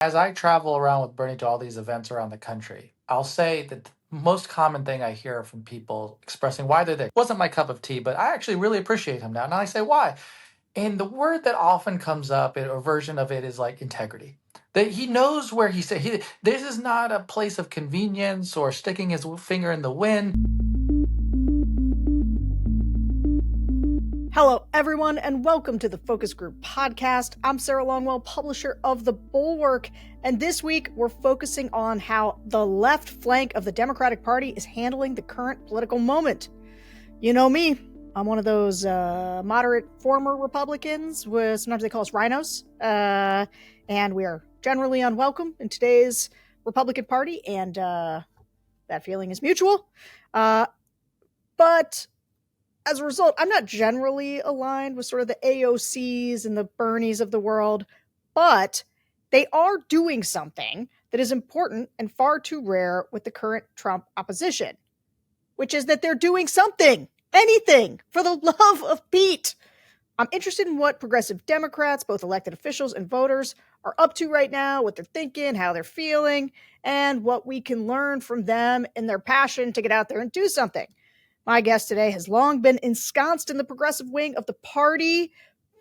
As I travel around with Bernie to all these events around the country, I'll say that the most common thing I hear from people expressing why they're there wasn't my cup of tea, but I actually really appreciate him now. And I say, why? And the word that often comes up, a version of it, is like integrity. That he knows where he's. This is not a place of convenience or sticking his finger in the wind. Hello, everyone, and welcome to the Focus Group podcast. I'm Sarah Longwell, publisher of the Bulwark, and this week we're focusing on how the left flank of the Democratic Party is handling the current political moment. You know me, I'm one of those moderate former Republicans, sometimes they call us rhinos, and we are generally unwelcome in today's Republican Party, and that feeling is mutual. But as a result, I'm not generally aligned with sort of the AOCs and the Bernies of the world, but they are doing something that is important and far too rare with the current Trump opposition, which is that they're doing something, anything, for the love of Pete. I'm interested in what progressive Democrats, both elected officials and voters, are up to right now, what they're thinking, how they're feeling, and what we can learn from them and their passion to get out there and do something. My guest today has long been ensconced in the progressive wing of the party.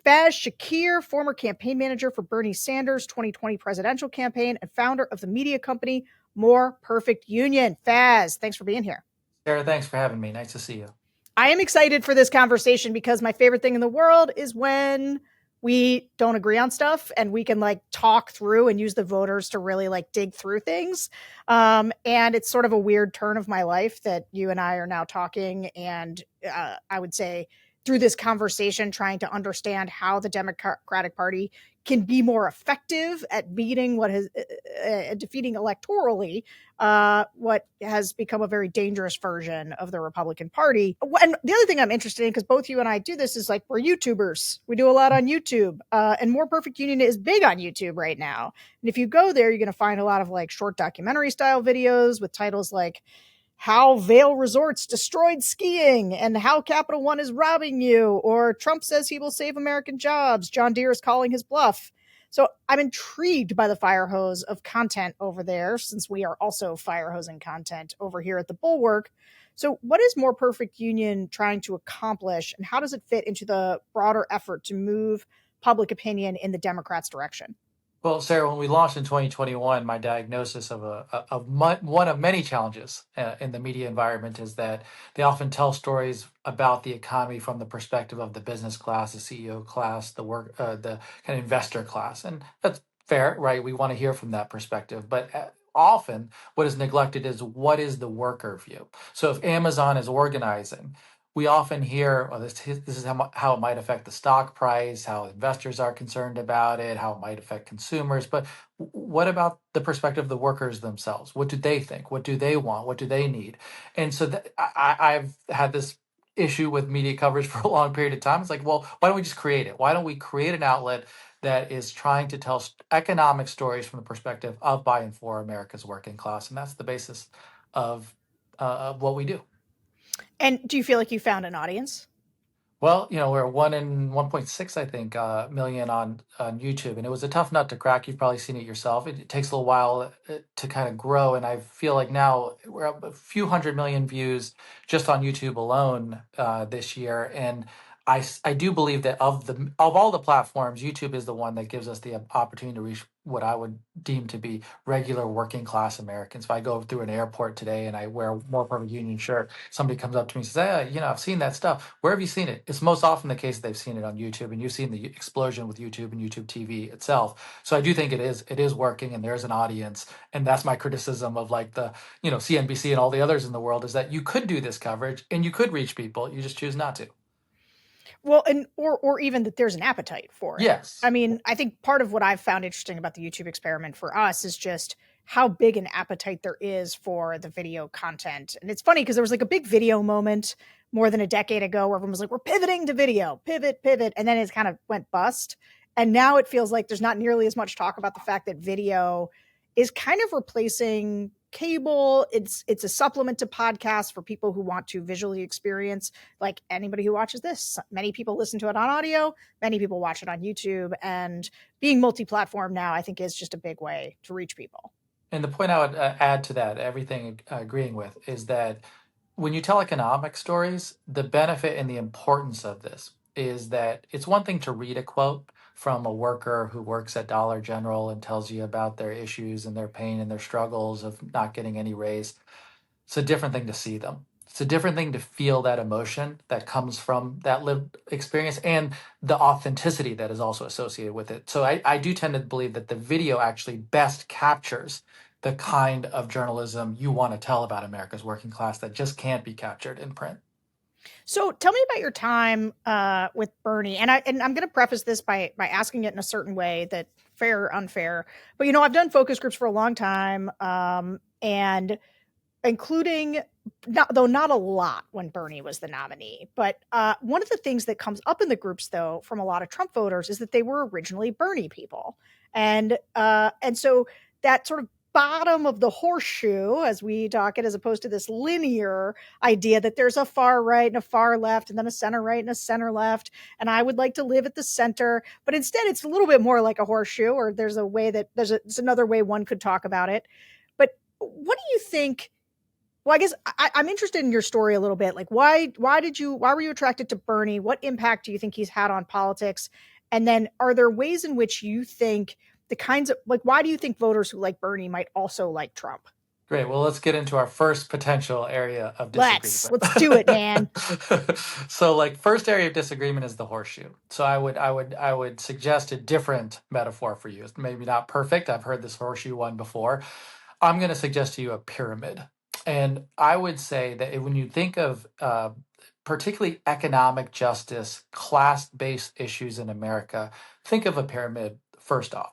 Faiz Shakir, former campaign manager for Bernie Sanders' 2020 presidential campaign and founder of the media company More Perfect Union. Faiz, thanks for being here. Sarah, thanks for having me. Nice to see you. I am excited for this conversation because my favorite thing in the world is when we don't agree on stuff and we can talk through and use the voters to really dig through things. And it's sort of a weird turn of my life that you and I are now talking. And I would say through this conversation, trying to understand how the Democratic Party can be more effective at beating defeating electorally what has become a very dangerous version of the Republican Party. And the other thing I'm interested in, because both you and I do this, is we're YouTubers. We do a lot on YouTube, and More Perfect Union is big on YouTube right now. And if you go there, you're going to find a lot of short documentary style videos with titles like How Vail Resorts Destroyed Skiing and How Capital One is Robbing You, or Trump Says He Will Save American Jobs, John Deere is Calling His Bluff. So I'm intrigued by the fire hose of content over there, since we are also fire hosing content over here at the Bulwark. So what is More Perfect Union trying to accomplish, and how does it fit into the broader effort to move public opinion in the Democrats' direction? Well, Sarah, when we launched in 2021, my diagnosis of one of many challenges in the media environment is that they often tell stories about the economy from the perspective of the business class, the CEO class, the kind of investor class, and that's fair, right? We want to hear from that perspective, but often what is neglected is what is the worker view. So if Amazon is organizing, we often hear, oh, this is how it might affect the stock price, how investors are concerned about it, how it might affect consumers. But what about the perspective of the workers themselves? What do they think? What do they want? What do they need? And so I've had this issue with media coverage for a long period of time. It's like, well, why don't we just create it? Why don't we create an outlet that is trying to tell economic stories from the perspective of, by, and for America's working class? And that's the basis of what we do. And do you feel like you found an audience? Well, we're 1.6, I think, million on YouTube, and it was a tough nut to crack. You've probably seen it yourself. It takes a little while to kind of grow, and I feel like now we're up a few 100 million views just on YouTube alone this year. And I do believe that of all the platforms, YouTube is the one that gives us the opportunity to reach what I would deem to be regular working class Americans. If I go through an airport today and I wear a More Perfect Union shirt, somebody comes up to me and says, hey, I've seen that stuff. Where have you seen it? It's most often the case that they've seen it on YouTube, and you've seen the explosion with YouTube and YouTube TV itself. So I do think it is working, and there's an audience. And that's my criticism of the CNBC and all the others in the world, is that you could do this coverage and you could reach people. You just choose not to. Well, and or even that there's an appetite for it. Yes. I mean, I think part of what I've found interesting about the YouTube experiment for us is just how big an appetite there is for the video content. And it's funny because there was a big video moment more than a decade ago where everyone was like, we're pivoting to video, pivot. And then it kind of went bust. And now it feels like there's not nearly as much talk about the fact that video is kind of replacing cable. It's a supplement to podcasts for people who want to visually experience, like anybody who watches this. Many people listen to it on audio, many people watch it on YouTube, and being multi-platform now, I think, is just a big way to reach people. And the point I would add to that, everything agreeing with, is that when you tell economic stories, the benefit and the importance of this is that it's one thing to read a quote from a worker who works at Dollar General and tells you about their issues and their pain and their struggles of not getting any raise. It's a different thing to see them. It's a different thing to feel that emotion that comes from that lived experience and the authenticity that is also associated with it. So I do tend to believe that the video actually best captures the kind of journalism you want to tell about America's working class that just can't be captured in print. So tell me about your time with Bernie, and I'm going to preface this by asking it in a certain way, that fair or unfair. But I've done focus groups for a long time, and including, not a lot when Bernie was the nominee. But one of the things that comes up in the groups, though, from a lot of Trump voters is that they were originally Bernie people, and so that sort of bottom of the horseshoe, as we talk it, as opposed to this linear idea that there's a far right and a far left and then a center right and a center left, and I would like to live at the center, but instead it's a little bit more like a horseshoe, or there's another way one could talk about it. But what do you think? Well, I guess I'm interested in your story a little bit. Like, why were you attracted to Bernie? What impact do you think he's had on politics? And then are there ways in which you think why do you think voters who like Bernie might also like Trump? Great. Well, let's get into our first potential area of disagreement. Let's do it, man. So, first area of disagreement is the horseshoe. So I would suggest a different metaphor for you. It's maybe not perfect. I've heard this horseshoe one before. I'm going to suggest to you a pyramid. And I would say that when you think of particularly economic justice, class-based issues in America, think of a pyramid first off.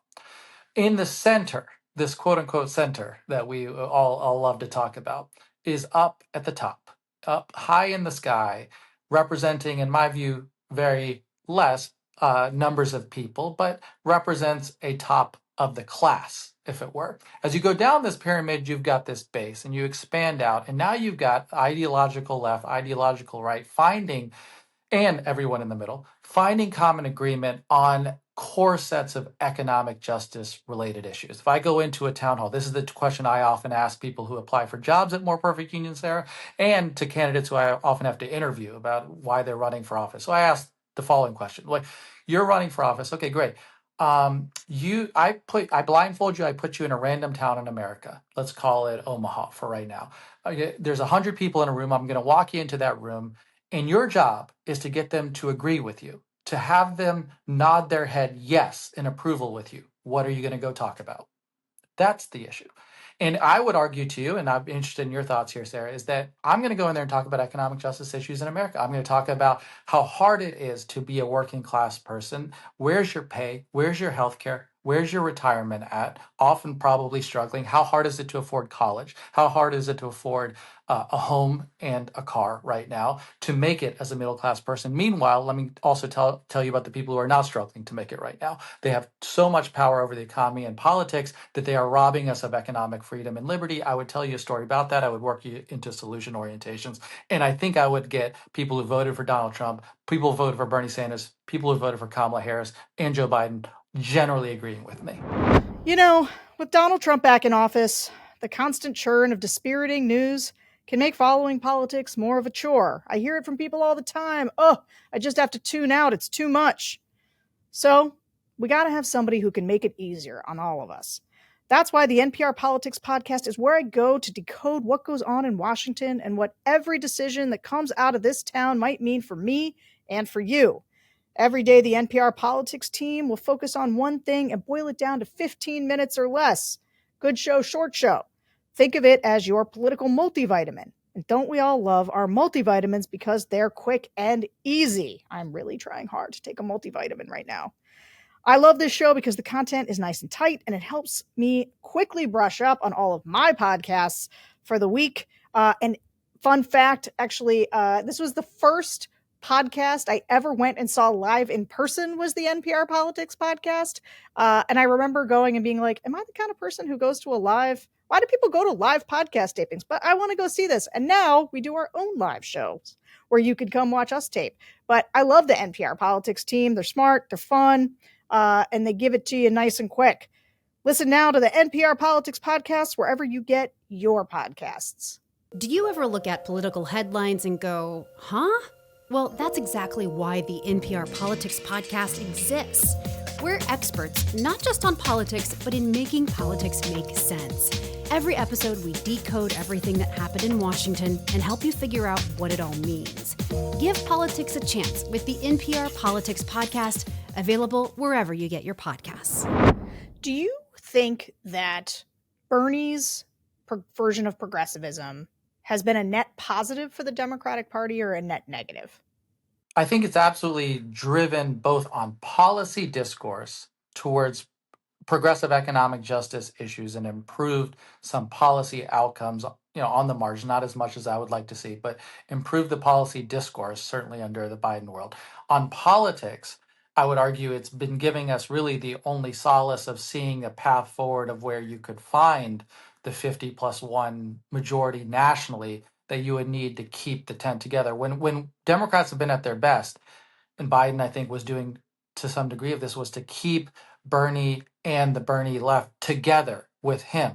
In the center, this quote unquote center that we all love to talk about, is up at the top, up high in the sky, representing, in my view, very less numbers of people, but represents a top of the class, if it were. As you go down this pyramid, you've got this base and you expand out, and now you've got ideological left, ideological right, and everyone in the middle, finding common agreement on core sets of economic justice related issues. If I go into a town hall, this is the question I often ask people who apply for jobs at More Perfect Union, Sarah, and to candidates who I often have to interview about why they're running for office. So I ask the following question: you're running for office. Okay, great. I blindfold you. I put you in a random town in America. Let's call it Omaha for right now. There's 100 people in a room. I'm going to walk you into that room, and your job is to get them to agree with you, to have them nod their head yes in approval with you. What are you going to go talk about? That's the issue. And I would argue to you, and I'm interested in your thoughts here, Sarah, is that I'm going to go in there and talk about economic justice issues in America. I'm going to talk about how hard it is to be a working class person. Where's your pay? Where's your health care? Where's your retirement at? Often probably struggling. How hard is it to afford college? How hard is it to afford a home and a car right now to make it as a middle class person? Meanwhile, let me also tell you about the people who are not struggling to make it right now. They have so much power over the economy and politics that they are robbing us of economic freedom and liberty. I would tell you a story about that. I would work you into solution orientations. And I think I would get people who voted for Donald Trump, people who voted for Bernie Sanders, people who voted for Kamala Harris and Joe Biden generally agreeing with me. With Donald Trump back in office, the constant churn of dispiriting news can make following politics more of a chore. I hear it from people all the time. Oh, I just have to tune out. It's too much. So we got to have somebody who can make it easier on all of us. That's why the NPR Politics podcast is where I go to decode what goes on in Washington and what every decision that comes out of this town might mean for me and for you. Every day, the NPR Politics team will focus on one thing and boil it down to 15 minutes or less. Good show, short show. Think of it as your political multivitamin. And don't we all love our multivitamins because they're quick and easy? I'm really trying hard to take a multivitamin right now. I love this show because the content is nice and tight, and it helps me quickly brush up on all of my podcasts for the week. And fun fact, actually, this was the first podcast I ever went and saw live in person was the NPR Politics podcast. And I remember going and being like, am I the kind of person who goes to a live? Why do people go to live podcast tapings? But I want to go see this. And now we do our own live shows where you could come watch us tape. But I love the NPR Politics team. They're smart, they're fun, and they give it to you nice and quick. Listen now to the NPR Politics podcast wherever you get your podcasts. Do you ever look at political headlines and go, huh? Well, that's exactly why the NPR Politics podcast exists. We're experts, not just on politics, but in making politics make sense. Every episode, we decode everything that happened in Washington and help you figure out what it all means. Give politics a chance with the NPR Politics podcast, available wherever you get your podcasts. Do you think that Bernie's version of progressivism has been a net positive for the Democratic Party or a net negative? I think it's absolutely driven both on policy discourse towards progressive economic justice issues and improved some policy outcomes, on the margin, not as much as I would like to see, but improved the policy discourse, certainly under the Biden world. On politics, I would argue it's been giving us really the only solace of seeing a path forward of where you could find the 50+1 majority nationally that you would need to keep the tent together. When Democrats have been at their best, and Biden, I think, was doing to some degree of this, was to keep Bernie and the Bernie left together with him.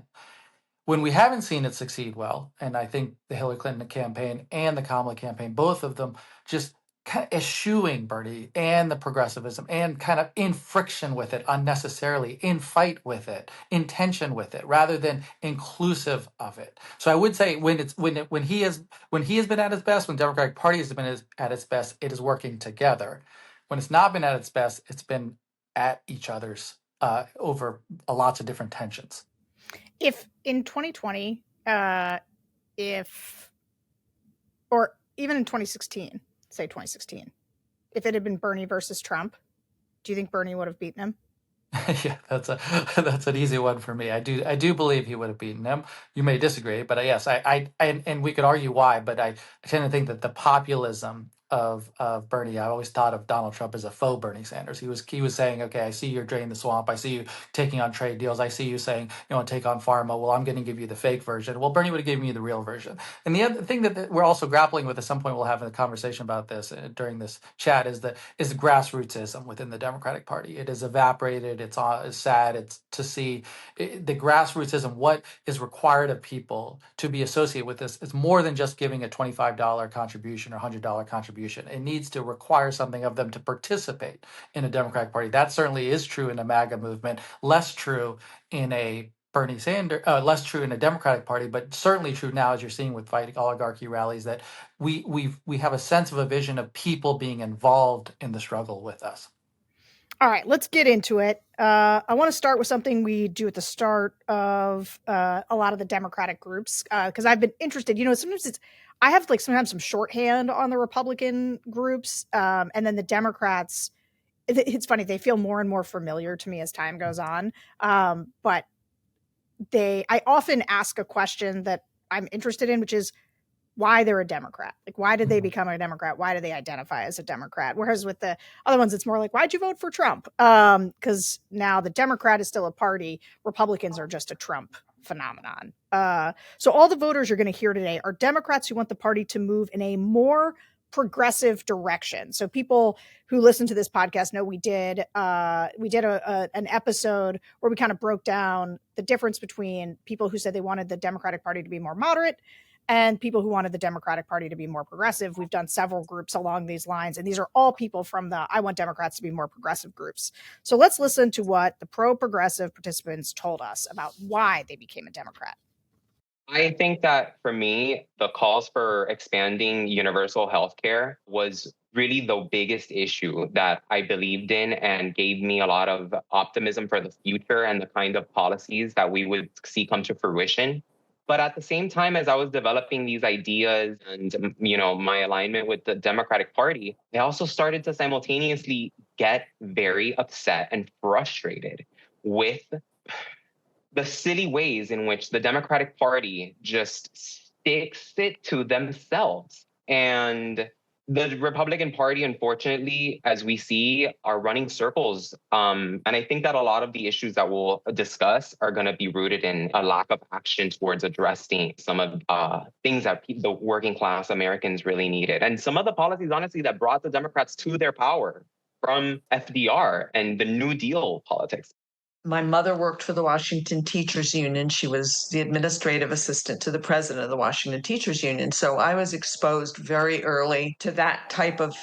When we haven't seen it succeed well, and I think the Hillary Clinton campaign and the Kamala campaign, both of them just kind of eschewing Bernie and the progressivism and kind of in friction with it unnecessarily, in fight with it, in tension with it, rather than inclusive of it. So I would say when he has been at his best, when the Democratic Party has been at its best, it is working together. When it's not been at its best, it's been at each other's over lots of different tensions. If in 2020, or even in 2016, say 2016, if it had been Bernie versus Trump, do you think Bernie would have beaten him? Yeah, that's an easy one for me. I do believe he would have beaten him. You may disagree, but yes, and we could argue why, but I tend to think that the populism of Bernie, I always thought of Donald Trump as a faux Bernie Sanders. He was saying, okay, I see you're draining the swamp. I see you taking on trade deals. I see you saying you want to take on pharma. Well, I'm going to give you the fake version. Well, Bernie would have given you the real version. And the other thing that we're also grappling with, at some point we'll have a conversation about this during this chat, is grassrootsism within the Democratic Party. It has evaporated. It's sad. It's to see the grassrootsism. What is required of people to be associated with this is more than just giving a $25 contribution or $100 contribution. It needs to require something of them to participate in a Democratic Party. That certainly is true in the MAGA movement, less true in a Bernie Sanders, less true in a Democratic Party, but certainly true now, as you're seeing with fighting oligarchy rallies, that we have a sense of a vision of people being involved in the struggle with us. All right, let's get into it. I want to start with something we do at the start of a lot of the Democratic groups, because I've been interested. Sometimes I have sometimes some shorthand on the Republican groups, and then the Democrats. It's funny, they feel more and more familiar to me as time goes on. But I often ask a question that I'm interested in, which is why they're a Democrat. Why did they become a Democrat? Why do they identify as a Democrat? Whereas with the other ones, it's more like, why'd you vote for Trump? Because now the Democrat is still a party. Republicans are just a Trump phenomenon. So all the voters you're going to hear today are Democrats who want the party to move in a more progressive direction. So people who listen to this podcast know we did an episode where we kind of broke down the difference between people who said they wanted the Democratic Party to be more moderate and people who wanted the Democratic Party to be more progressive. We've done several groups along these lines, and these are all people from the I Want Democrats to Be More Progressive groups. So let's listen to what the pro-progressive participants told us about why they became a Democrat. I think that for me, the calls for expanding universal health care was really the biggest issue that I believed in and gave me a lot of optimism for the future and the kind of policies that we would see come to fruition. But at the same time, as I was developing these ideas and, my alignment with the Democratic Party, I also started to simultaneously get very upset and frustrated with the silly ways in which the Democratic Party just sticks it to themselves. And The Republican Party, unfortunately, as we see, are running circles. And I think that a lot of the issues that we'll discuss are going to be rooted in a lack of action towards addressing some of things that the working class Americans really needed. And some of the policies, honestly, that brought the Democrats to their power, from FDR and the New Deal politics. My mother worked for the Washington Teachers Union. She was the administrative assistant to the president of the Washington Teachers Union. So I was exposed very early to that type of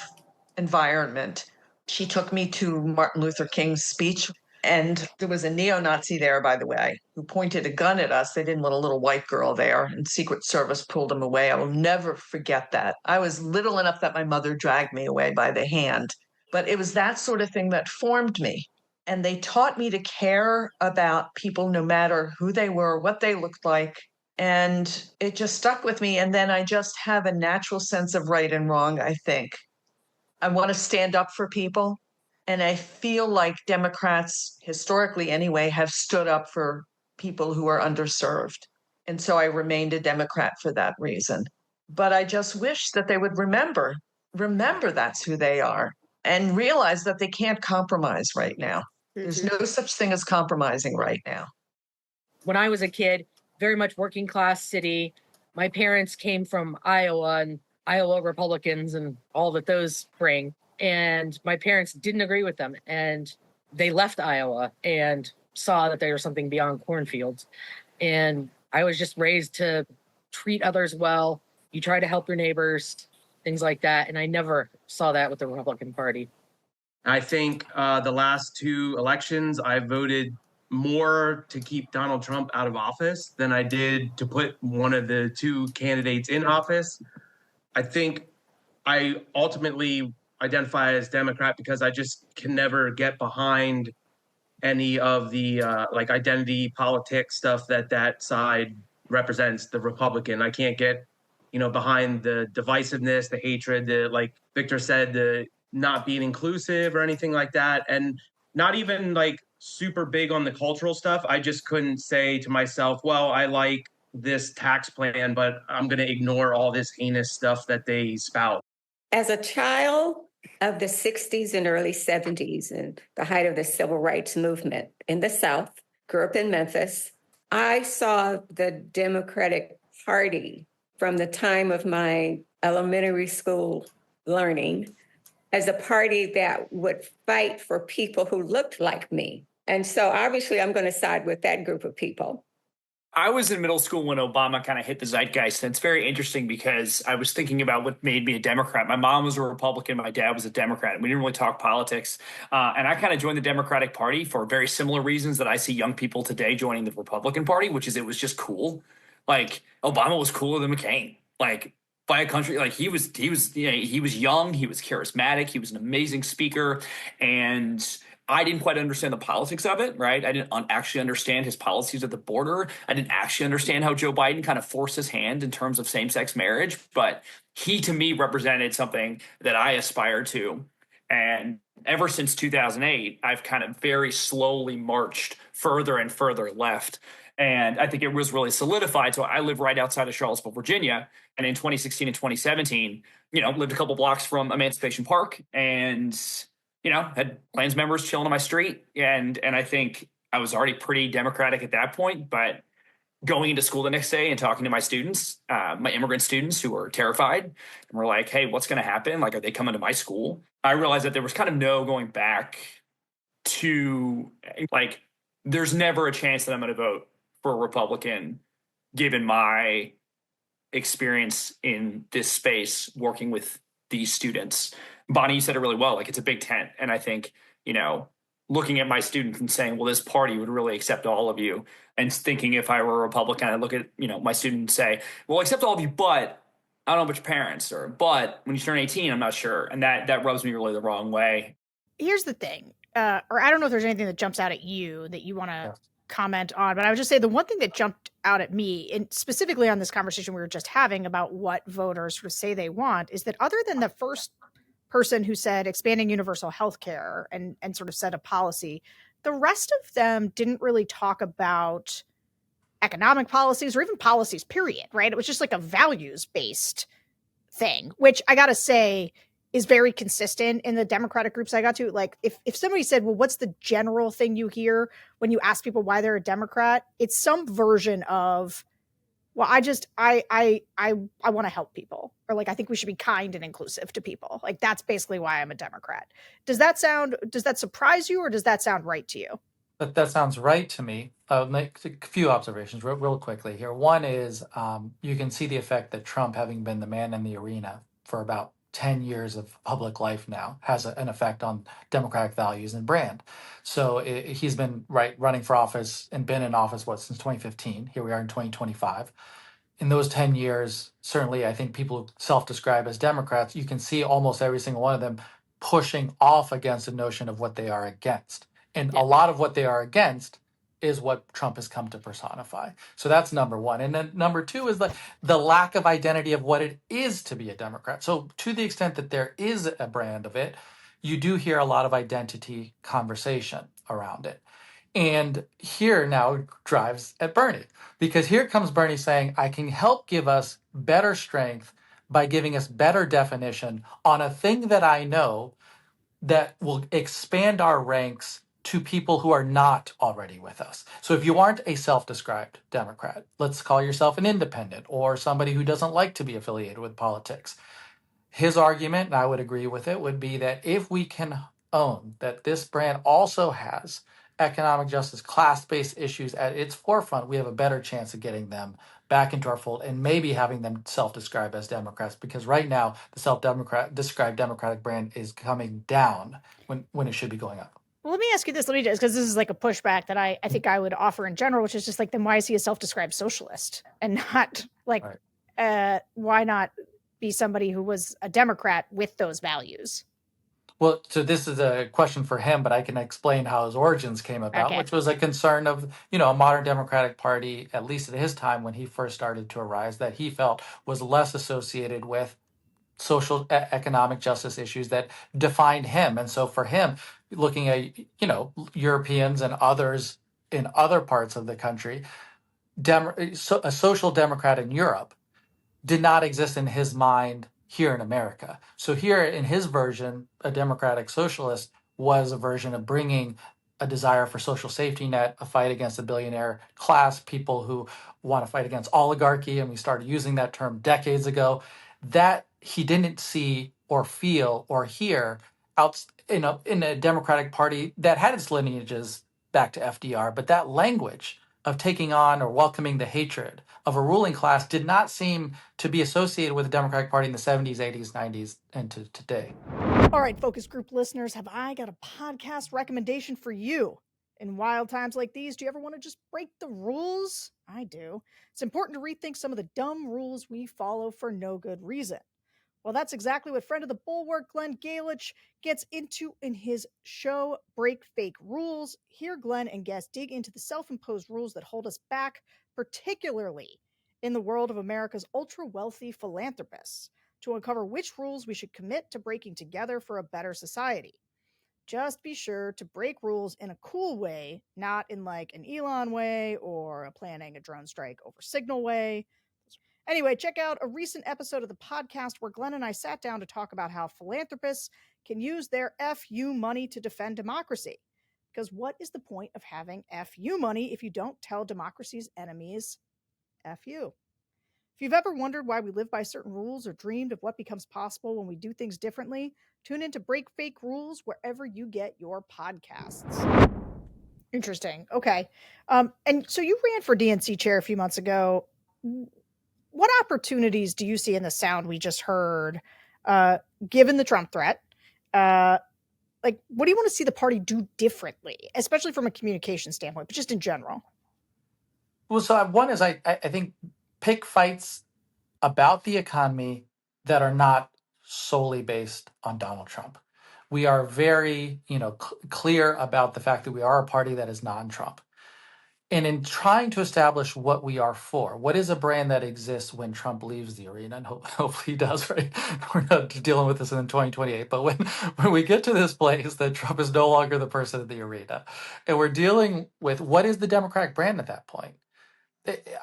environment. She took me to Martin Luther King's speech, and there was a neo-Nazi there, by the way, who pointed a gun at us. They didn't want a little white girl there, and Secret Service pulled him away. I will never forget that. I was little enough that my mother dragged me away by the hand. But it was that sort of thing that formed me. And they taught me to care about people no matter who they were, what they looked like. And it just stuck with me. And then I just have a natural sense of right and wrong, I think. I want to stand up for people. And I feel like Democrats, historically anyway, have stood up for people who are underserved. And so I remained a Democrat for that reason. But I just wish that they would remember that's who they are, and realize that they can't compromise right now. There's no such thing as compromising right now. When I was a kid, very much working class city. My parents came from Iowa, and Iowa Republicans and all that those bring. And my parents didn't agree with them. And they left Iowa and saw that there was something beyond cornfields. And I was just raised to treat others well. You try to help your neighbors, things like that. And I never saw that with the Republican Party. I think the last two elections, I voted more to keep Donald Trump out of office than I did to put one of the two candidates in office. I think I ultimately identify as Democrat because I just can never get behind any of the identity politics stuff that side represents, the Republican. I can't get, behind the divisiveness, the hatred, like Victor said, the not being inclusive or anything like that. And not even super big on the cultural stuff. I just couldn't say to myself, well, I like this tax plan, but I'm going to ignore all this heinous stuff that they spout. As a child of the 60s and early 70s and the height of the civil rights movement in the South, grew up in Memphis, I saw the Democratic Party from the time of my elementary school learning as a party that would fight for people who looked like me. And so obviously I'm going to side with that group of people. I was in middle school when Obama kind of hit the zeitgeist. And it's very interesting because I was thinking about what made me a Democrat. My mom was a Republican. My dad was a Democrat. We didn't really talk politics. And I kind of joined the Democratic Party for very similar reasons that I see young people today joining the Republican Party, which is it was just cool. Like Obama was cooler than McCain. Like by a country, like he was young, he was charismatic, he was an amazing speaker, and I didn't quite understand the politics of it, right? I didn't actually understand his policies at the border. I didn't actually understand how Joe Biden kind of forced his hand in terms of same-sex marriage, but he, to me, represented something that I aspire to. And ever since 2008, I've kind of very slowly marched further and further left. And I think it was really solidified. So I live right outside of Charlottesville, Virginia. And in 2016 and 2017, lived a couple blocks from Emancipation Park and had Klans members chilling on my street. And I think I was already pretty Democratic at that point. But going into school the next day and talking to my students, my immigrant students who were terrified and were like, hey, what's going to happen? Like, are they coming to my school? I realized that there was kind of no going back to, there's never a chance that I'm going to vote for a Republican, given my experience in this space working with these students. Bonnie, you said it really well. It's a big tent. And I think, looking at my students and saying, well, this party would really accept all of you. And thinking if I were a Republican, I look at, my students and say, well, accept all of you, but I don't know about your parents, but when you turn 18, I'm not sure. And that rubs me really the wrong way. Here's the thing, or I don't know if there's anything that jumps out at you that you want to comment on, but I would just say the one thing that jumped out at me, and specifically on this conversation we were just having about what voters sort of say they want, is that other than the first person who said expanding universal health care and sort of set a policy, the rest of them didn't really talk about economic policies or even policies, period, right? It was just like a values-based thing, which I gotta say is very consistent in the Democratic groups I got to. Like, if somebody said, well, what's the general thing you hear when you ask people why they're a Democrat? It's some version of, well, I want to help people, or like, I think we should be kind and inclusive to people. Like, that's basically why I'm a Democrat. Does that surprise you, or does that sound right to you? That sounds right to me. I'll make a few observations real quickly here. One is you can see the effect that Trump, having been the man in the arena for about 10 years of public life now, has an effect on democratic values and brand. So he's been running for office and been in office, since 2015. Here we are in 2025. In those 10 years, certainly I think people who self-describe as Democrats, you can see almost every single one of them pushing off against the notion of what they are against. And a lot of what they are against is what Trump has come to personify. So that's number one. And then number two is the lack of identity of what it is to be a Democrat. So to the extent that there is a brand of it, you do hear a lot of identity conversation around it. And here now drives at Bernie, because here comes Bernie saying, I can help give us better strength by giving us better definition on a thing that I know that will expand our ranks to people who are not already with us. So if you aren't a self-described Democrat, let's call yourself an independent or somebody who doesn't like to be affiliated with politics. His argument, and I would agree with it, would be that if we can own that this brand also has economic justice, class-based issues at its forefront, we have a better chance of getting them back into our fold and maybe having them self-describe as Democrats, because right now the self-described Democratic brand is coming down when it should be going up. Well, let me ask you this. Because this is like a pushback that I think I would offer in general, which is just like, then why is he a self-described socialist and not like, why not be somebody who was a Democrat with those values? Well, so this is a question for him, but I can explain how his origins came about, which was a concern of, a modern Democratic Party, at least at his time when he first started to arise, that he felt was less associated with social economic justice issues that defined him. And so for him, looking at, Europeans and others in other parts of the country, a social democrat in Europe did not exist in his mind here in America. So here in his version, a democratic socialist was a version of bringing a desire for social safety net, a fight against the billionaire class, people who want to fight against oligarchy, and we started using that term decades ago, that he didn't see or feel or hear out in a Democratic Party that had its lineages back to FDR, but that language of taking on or welcoming the hatred of a ruling class did not seem to be associated with the Democratic Party in the 70s, 80s, 90s, and to today. All right, focus group listeners, have I got a podcast recommendation for you? In wild times like these, do you ever want to just break the rules? I do. It's important to rethink some of the dumb rules we follow for no good reason. Well, that's exactly what friend of the Bulwark, Glenn Galich, gets into in his show, Break Fake Rules. Here, Glenn and guests dig into the self-imposed rules that hold us back, particularly in the world of America's ultra-wealthy philanthropists, to uncover which rules we should commit to breaking together for a better society. Just be sure to break rules in a cool way, not in like an Elon way or a planning a drone strike over Signal way. Anyway, check out a recent episode of the podcast where Glenn and I sat down to talk about how philanthropists can use their FU money to defend democracy. Because what is the point of having FU money if you don't tell democracy's enemies FU? If you've ever wondered why we live by certain rules or dreamed of what becomes possible when we do things differently, tune in to Break Fake Rules wherever you get your podcasts. Interesting. Okay. And so you ran for DNC chair a few months ago. What opportunities do you see in the sound we just heard, given the Trump threat? Like, what do you want to see the party do differently, especially from a communication standpoint, but just in general? Well, so one is I think pick fights about the economy that are not solely based on Donald Trump. We are very, clear about the fact that we are a party that is non-Trump. And in trying to establish what we are for, what is a brand that exists when Trump leaves the arena, and hopefully he does, right? We're not dealing with this in 2028, but when we get to this place that Trump is no longer the person in the arena, and we're dealing with what is the Democratic brand at that point?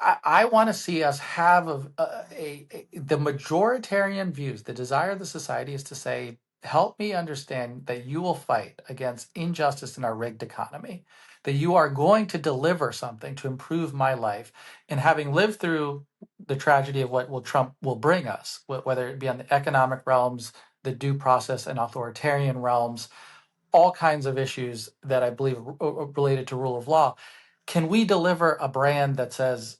I want to see us have the majoritarian views. The desire of the society is to say, help me understand that you will fight against injustice in our rigged economy, that you are going to deliver something to improve my life. And having lived through the tragedy of what Trump will bring us, whether it be on the economic realms, the due process and authoritarian realms, all kinds of issues that I believe are related to rule of law. Can we deliver a brand that says,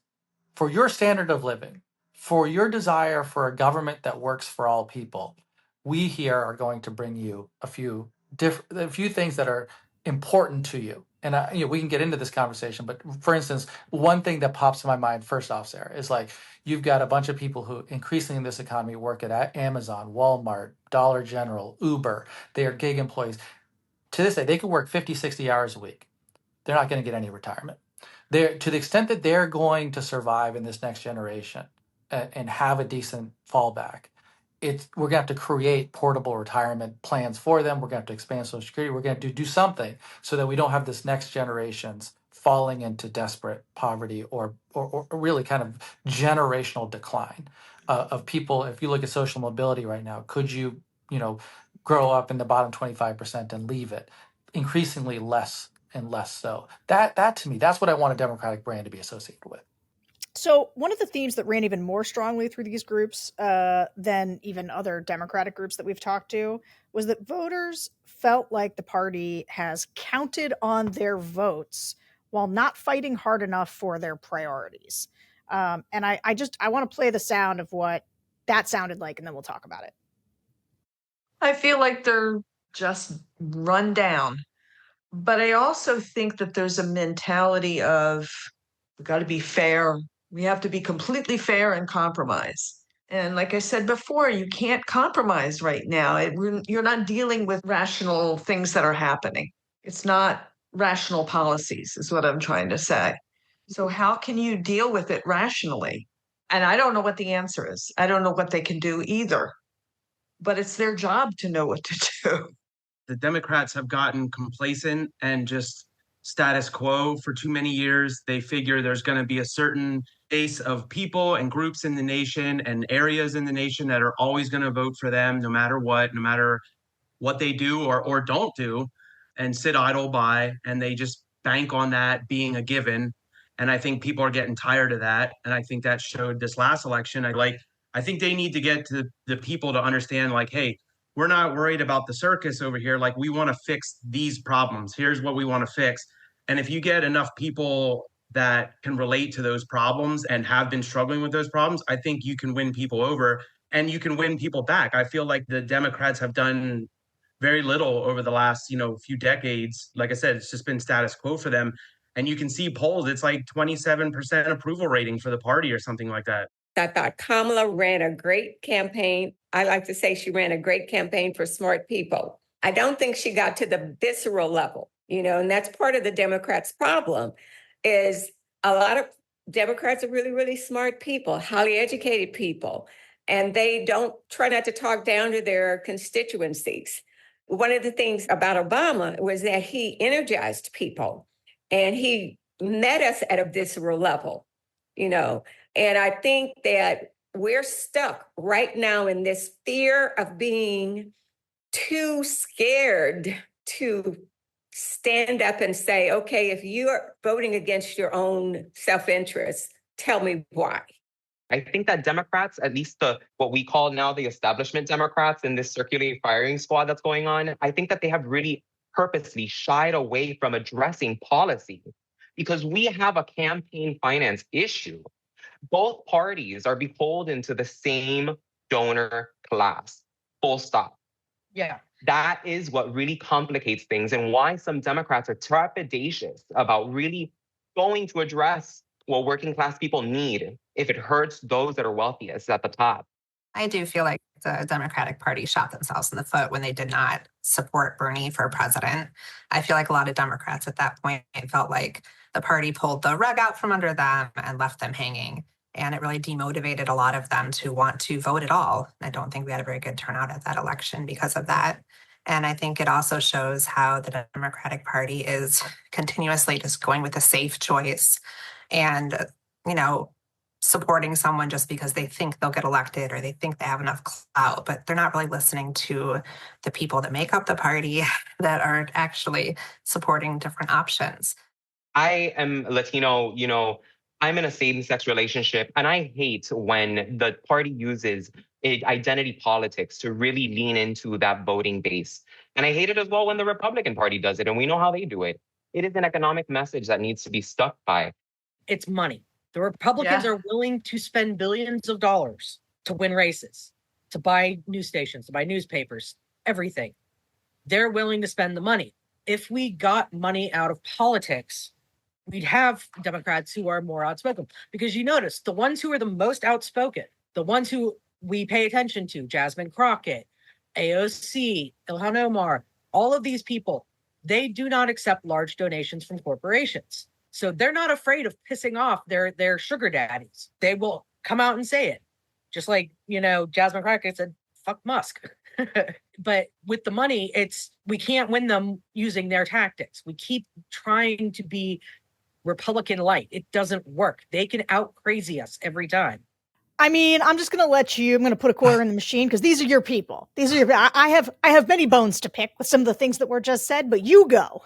for your standard of living, for your desire for a government that works for all people, we here are going to bring you a few things that are important to you. And we can get into this conversation, but for instance, one thing that pops in my mind first off, Sarah, is like you've got a bunch of people who increasingly in this economy work at Amazon, Walmart, Dollar General, Uber. They are gig employees. To this day, they could work 50, 60 hours a week. They're not going to get any retirement. To the extent that they're going to survive in this next generation and have a decent fallback, we're going to have to create portable retirement plans for them. We're going to have to expand Social Security. We're going to do something so that we don't have this next generations falling into desperate poverty or really kind of generational decline of people. If you look at social mobility right now, could you grow up in the bottom 25% and leave it? Increasingly less and less so. That to me, that's what I want a Democratic brand to be associated with. So one of the themes that ran even more strongly through these groups than even other Democratic groups that we've talked to was that voters felt like the party has counted on their votes while not fighting hard enough for their priorities. And I want to play the sound of what that sounded like, and then we'll talk about it. I feel like they're just run down. But I also think that there's a mentality of we've got to be fair. We have to be completely fair and compromise. And like I said before, you can't compromise right now. You're not dealing with rational things that are happening. It's not rational policies, is what I'm trying to say. So how can you deal with it rationally? And I don't know what the answer is. I don't know what they can do either. But it's their job to know what to do. The Democrats have gotten complacent and just status quo for too many years. They figure there's going to be a certain base of people and groups in the nation and areas in the nation that are always going to vote for them, no matter what they do or don't do, and sit idle by. And they just bank on that being a given. And I think people are getting tired of that. And I think that showed this last election. I think they need to get to the people to understand, like, hey, we're not worried about the circus over here. Like, we want to fix these problems. Here's what we want to fix. And if you get enough people that can relate to those problems and have been struggling with those problems, I think you can win people over and you can win people back. I feel like the Democrats have done very little over the last, few decades. Like I said, it's just been status quo for them. And you can see polls, it's like 27% approval rating for the party or something like that. I thought Kamala ran a great campaign. I like to say she ran a great campaign for smart people. I don't think she got to the visceral level, and that's part of the Democrats' problem is a lot of Democrats are really, really smart people, highly educated people, and they don't try not to talk down to their constituencies. One of the things about Obama was that he energized people and he met us at a visceral level, And I think that we're stuck right now in this fear of being too scared to stand up and say, okay, if you are voting against your own self-interest, tell me why. I think that Democrats, at least what we call now the establishment Democrats in this circulating firing squad that's going on, I think that they have really purposely shied away from addressing policy because we have a campaign finance issue. Both parties are beholden to the same donor class, full stop. Yeah. That is what really complicates things and why some Democrats are trepidatious about really going to address what working class people need if it hurts those that are wealthiest at the top. I do feel like the Democratic Party shot themselves in the foot when they did not support Bernie for president. I feel like a lot of Democrats at that point felt like the party pulled the rug out from under them and left them hanging. And it really demotivated a lot of them to want to vote at all. I don't think we had a very good turnout at that election because of that. And I think it also shows how the Democratic Party is continuously just going with a safe choice and supporting someone just because they think they'll get elected or they think they have enough clout, but they're not really listening to the people that make up the party that are actually supporting different options. I am Latino, I'm in a same-sex relationship, and I hate when the party uses identity politics to really lean into that voting base. And I hate it as well when the Republican Party does it, and we know how they do it. It is an economic message that needs to be stuck by. It's money. The Republicans are willing to spend billions of dollars to win races, to buy news stations, to buy newspapers, everything. They're willing to spend the money. If we got money out of politics, we'd have Democrats who are more outspoken. Because you notice the ones who are the most outspoken, the ones who we pay attention to, Jasmine Crockett, AOC, Ilhan Omar, all of these people, they do not accept large donations from corporations. So they're not afraid of pissing off their sugar daddies. They will come out and say it. Just like, Jasmine Crockett said, fuck Musk. But with the money, we can't win them using their tactics. We keep trying to be Republican light. It doesn't work. They can out crazy us every time. I mean, I'm just going to I'm going to put a quarter in the machine because these are your people. I have many bones to pick with some of the things that were just said, but you go.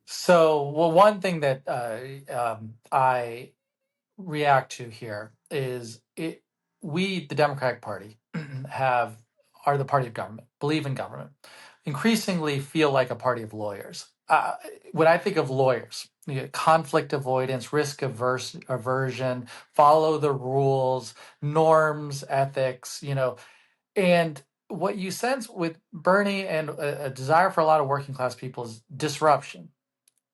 So, one thing that I react to here is we, the Democratic Party, are the party of government, believe in government, increasingly feel like a party of lawyers. When I think of lawyers, conflict avoidance, risk aversion, follow the rules, norms, ethics, and what you sense with Bernie and a desire for a lot of working class people is disruption.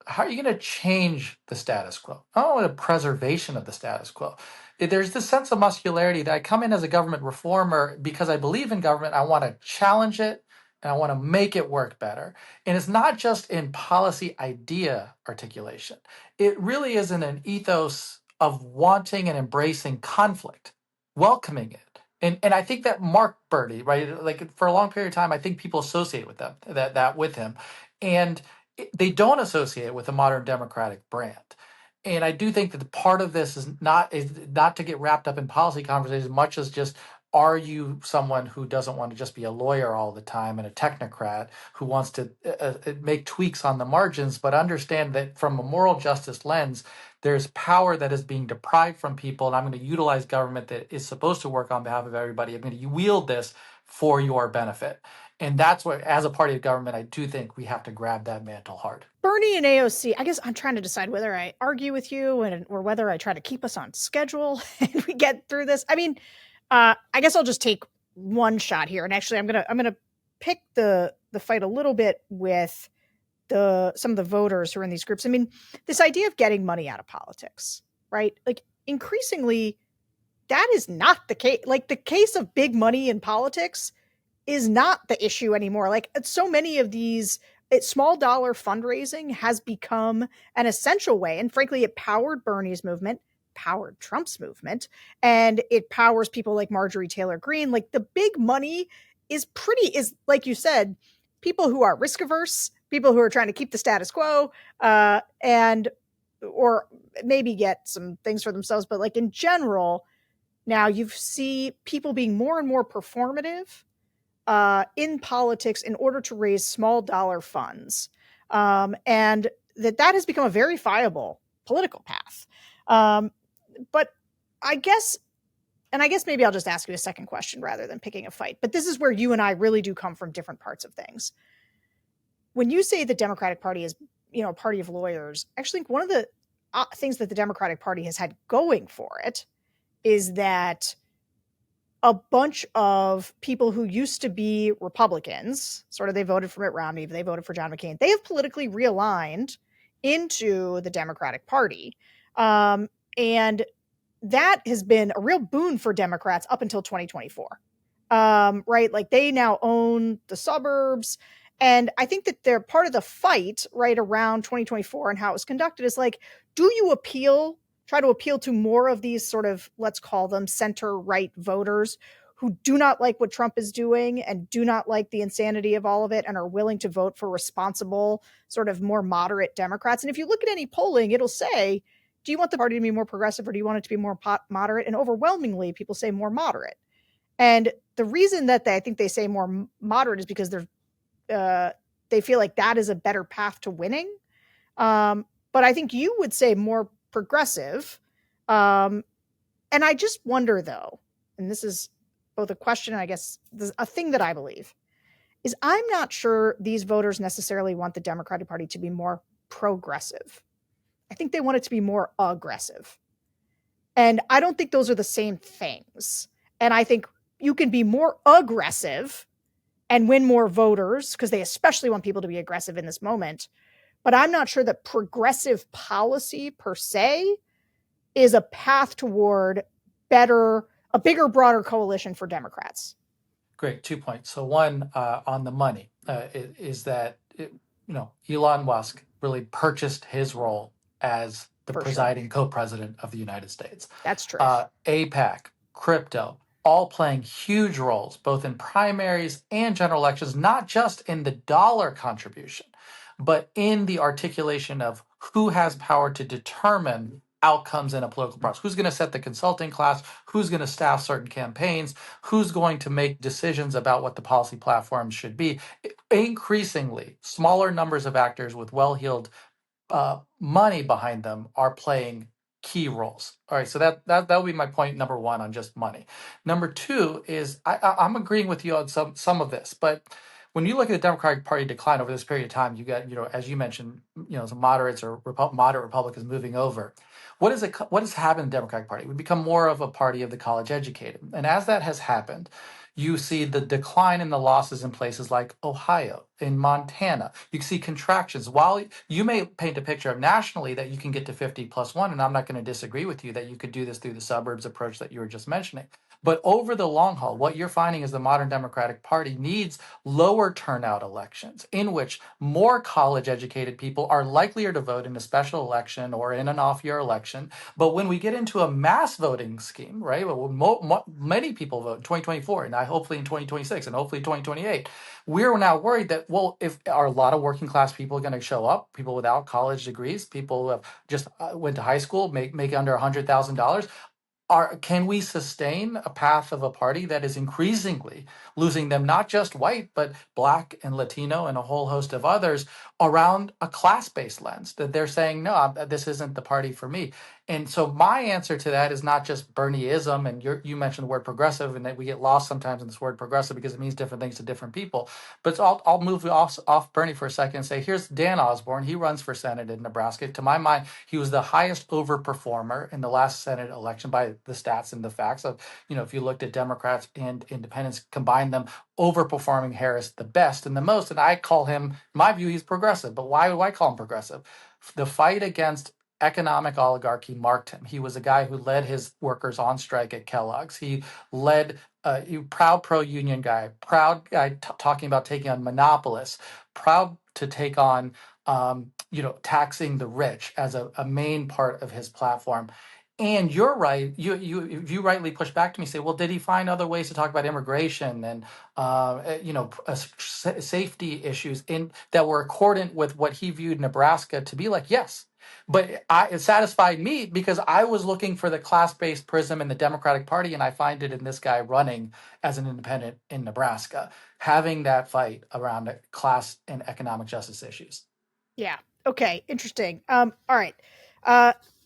How are you going to change the status quo? Not only the preservation of the status quo. There's this sense of muscularity that I come in as a government reformer because I believe in government. I want to challenge it and I want to make it work better. And it's not just in policy idea articulation. It really is in an ethos of wanting and embracing conflict, welcoming it. And I think that Mark Bernie, right? Like for a long period of time, I think people associate with that with him. And they don't associate it with a modern democratic brand. And I do think that the part of this is not to get wrapped up in policy conversations as much as just, are you someone who doesn't want to just be a lawyer all the time and a technocrat who wants to make tweaks on the margins, but understand that from a moral justice lens, there's power that is being deprived from people, and I'm going to utilize government that is supposed to work on behalf of everybody. I'm going to wield this for your benefit. And that's what, as a party of government, I do think we have to grab that mantle hard. Bernie and AOC, I guess I'm trying to decide whether I argue with you or whether I try to keep us on schedule and we get through this. I mean, I guess I'll just take one shot here. And actually, I'm gonna pick the fight a little bit with some of the voters who are in these groups. I mean, this idea of getting money out of politics, right? Like increasingly, that is not the case. Like the case of big money in politics is not the issue anymore. Like so many of these small dollar fundraising has become an essential way. And frankly, it powered Bernie's movement, powered Trump's movement, and it powers people like Marjorie Taylor Greene. Like the big money is like you said, people who are risk averse, people who are trying to keep the status quo, or maybe get some things for themselves. But like in general, now you see people being more and more performative in politics in order to raise small dollar funds. And that has become a very viable political path. But I guess maybe I'll just ask you a second question rather than picking a fight. But this is where you and I really do come from different parts of things. When you say the Democratic Party is, a party of lawyers, I actually think one of the things that the Democratic Party has had going for it is that a bunch of people who used to be Republicans, sort of they voted for Mitt Romney, they voted for John McCain, they have politically realigned into the Democratic Party. And that has been a real boon for Democrats up until 2024. Right? Like they now own the suburbs. And I think that they're part of the fight right around 2024 and how it was conducted is like, do you try to appeal to more of these sort of, let's call them center-right voters who do not like what Trump is doing and do not like the insanity of all of it and are willing to vote for responsible, sort of more moderate Democrats? And if you look at any polling, it'll say, do you want the party to be more progressive or do you want it to be more moderate? And overwhelmingly, people say more moderate. And the reason that I think they say more moderate is because they feel like that is a better path to winning. But I think you would say more progressive. And I just wonder, though, and this is both a question and I guess a thing that I believe, is I'm not sure these voters necessarily want the Democratic Party to be more progressive. I think they want it to be more aggressive. And I don't think those are the same things. And I think you can be more aggressive and win more voters because they especially want people to be aggressive in this moment. But I'm not sure that progressive policy per se is a path toward a bigger, broader coalition for Democrats. Great. 2 points. So one on the money is that Elon Musk really purchased his role as the presiding co-president of the United States. That's true. APAC, crypto, all playing huge roles both in primaries and general elections, not just in the dollar contribution, but in the articulation of who has power to determine outcomes in a political process. Who's going to set the consulting class? Who's going to staff certain campaigns? Who's going to make decisions about what the policy platforms should be? Increasingly, smaller numbers of actors with well-heeled money behind them are playing key roles. All right, so that would be my point number one on just money. Number two is I'm agreeing with you on some of this, but when you look at the Democratic Party decline over this period of time, you got, as you mentioned, some moderates or moderate Republicans moving over. What has happened in the Democratic Party? We become more of a party of the college educated. And as that has happened, you see the decline in the losses in places like Ohio, in Montana. You see contractions. While you may paint a picture of nationally that you can get to 50+1, and I'm not going to disagree with you that you could do this through the suburbs approach that you were just mentioning. But over the long haul, what you're finding is the modern Democratic Party needs lower turnout elections in which more college-educated people are likelier to vote in a special election or in an off-year election. But when we get into a mass voting scheme, right, many people vote in 2024, and hopefully in 2026, and hopefully 2028, we're now worried that, well, if are a lot of working class people going to show up, people without college degrees, people who have just went to high school, make under $100,000, can we sustain a path of a party that is increasingly losing them, not just white, but Black and Latino and a whole host of others around a class-based lens, that they're saying, no, this isn't the party for me. And so my answer to that is not just Bernieism, and you mentioned the word progressive, and that we get lost sometimes in this word progressive because it means different things to different people. But I'll move off Bernie for a second and say, here's Dan Osborne. He runs for Senate in Nebraska. To my mind, he was the highest overperformer in the last Senate election by the stats and the facts of, if you looked at Democrats and independents, combine them, overperforming Harris the best and the most. And I call him, in my view, he's progressive. But why do I call him progressive? The fight against economic oligarchy marked him. He was a guy who led his workers on strike at Kellogg's. He led proud pro-union guy, proud guy talking about taking on monopolists, proud to take on taxing the rich as a main part of his platform. And you're right. You rightly push back to me, say, well, did he find other ways to talk about immigration and safety issues that were accordant with what he viewed Nebraska to be like? Yes. But it satisfied me because I was looking for the class-based prism in the Democratic Party, and I find it in this guy running as an independent in Nebraska, having that fight around class and economic justice issues. Yeah. Okay. Interesting. All right.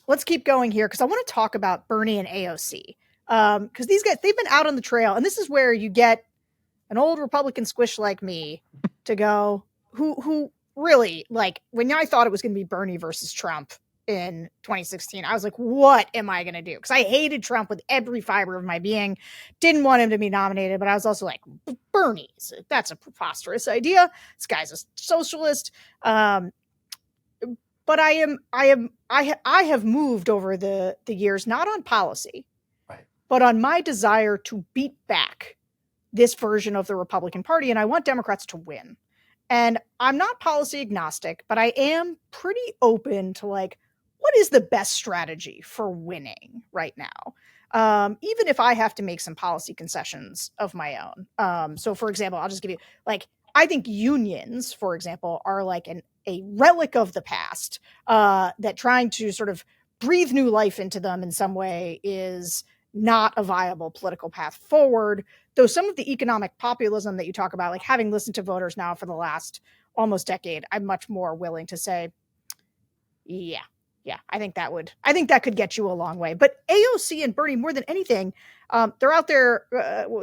Let's keep going here because I want to talk about Bernie and AOC. Because these guys, they've been out on the trail, and this is where you get an old Republican squish like me to go, who really, like, when I thought it was going to be Bernie versus Trump in 2016, I was like, what am I going to do? Because I hated Trump with every fiber of my being, didn't want him to be nominated, but I was also like, Bernie, that's a preposterous idea. This guy's a socialist. But I have moved over the years, not on policy, right, but on my desire to beat back this version of the Republican Party. And I want Democrats to win. And I'm not policy agnostic, but I am pretty open to, like, what is the best strategy for winning right now? Even if I have to make some policy concessions of my own. So for example, I'll just give you, like, I think unions, for example, are like a relic of the past, that trying to sort of breathe new life into them in some way is not a viable political path forward. Though some of the economic populism that you talk about, like having listened to voters now for the last almost decade, I'm much more willing to say, yeah, I think that could get you a long way. But AOC and Bernie, more than anything, they're out there,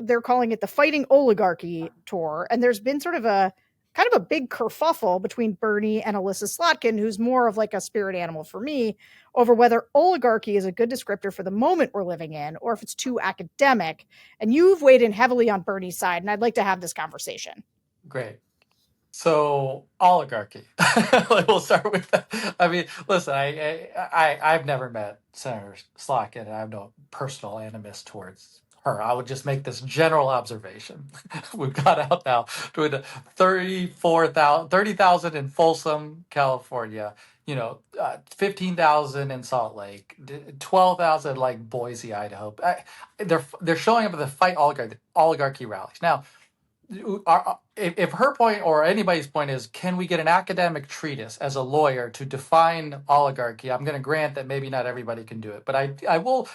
they're calling it the Fighting Oligarchy Tour. And there's been sort of a kind of a big kerfuffle between Bernie and Alyssa Slotkin, who's more of like a spirit animal for me, over whether oligarchy is a good descriptor for the moment we're living in, or if it's too academic. And you've weighed in heavily on Bernie's side, and I'd like to have this conversation. Great. So oligarchy. Like, we'll start with that. I mean, listen, I've never met Senator Slotkin, and I have no personal animus towards her. I would just make this general observation. We've got out now to 30,000 in Folsom, California. 15,000 in Salt Lake, 12,000 like Boise, Idaho. They're showing up at the Fight Oligarchy rallies now. If her point or anybody's point is, can we get an academic treatise as a lawyer to define oligarchy? I'm going to grant that maybe not everybody can do it, but I will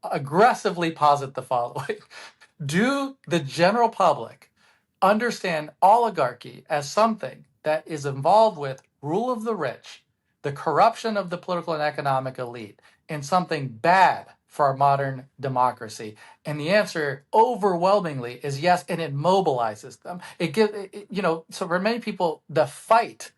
aggressively posit the following. Do the general public understand oligarchy as something that is involved with rule of the rich, the corruption of the political and economic elite, and something bad for our modern democracy? And the answer overwhelmingly is yes, and it mobilizes them. So for many people, the fight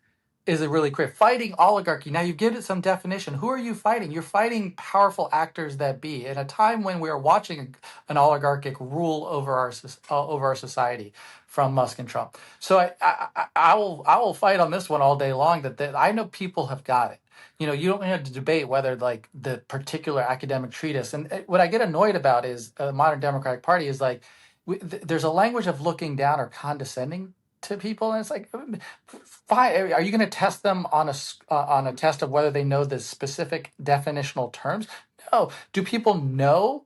is a really clear. Fighting oligarchy. Now you give it some definition. Who are you fighting? You're fighting powerful actors that be in a time when we are watching an oligarchic rule over our society from Musk and Trump. So I will fight on this one all day long. That I know people have got it. You don't have to debate whether like the particular academic treatise. And what I get annoyed about is the modern Democratic Party is like, there's a language of looking down or condescending to people, and it's like, fine. Are you going to test them on a test of whether they know the specific definitional terms? No. Do people know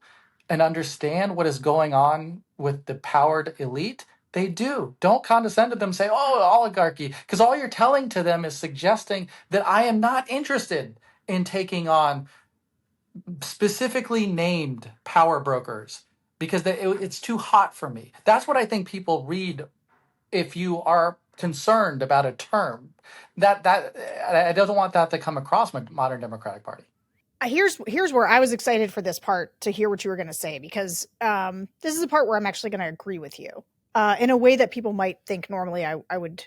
and understand what is going on with the powered elite? They do. Don't condescend to them, say, oh, oligarchy, because all you're telling to them is suggesting that I am not interested in taking on specifically named power brokers because it's too hot for me. That's what I think people read if you are concerned about a term. That I don't want that to come across my modern Democratic Party. Here's where I was excited for this part to hear what you were going to say, because this is the part where I'm actually going to agree with you. In a way that people might think normally I would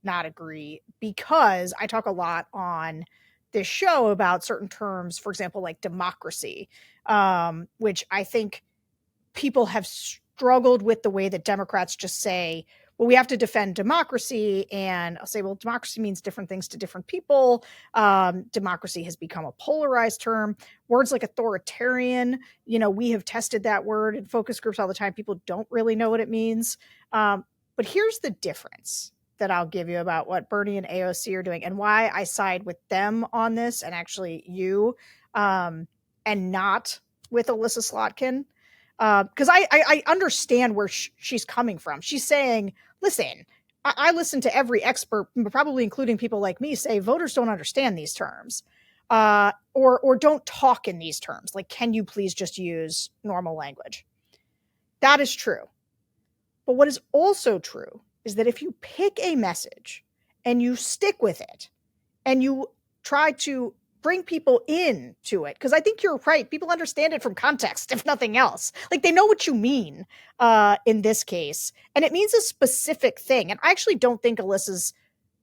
not agree, because I talk a lot on this show about certain terms, for example, like democracy, which I think people have struggled with the way that Democrats just say, well, we have to defend democracy. And I'll say, well, democracy means different things to different people. Democracy has become a polarized term. Words like authoritarian, we have tested that word in focus groups all the time. People don't really know what it means. But here's the difference that I'll give you about what Bernie and AOC are doing and why I side with them on this, and actually you, and not with Alyssa Slotkin. Because I understand where she's coming from. She's saying, listen, I listen to every expert, probably including people like me, say voters don't understand these terms, or don't talk in these terms. Like, can you please just use normal language? That is true. But what is also true is that if you pick a message and you stick with it and you try to bring people into it, because I think you're right. People understand it from context, if nothing else. Like, they know what you mean in this case, and it means a specific thing. And I actually don't think Alyssa's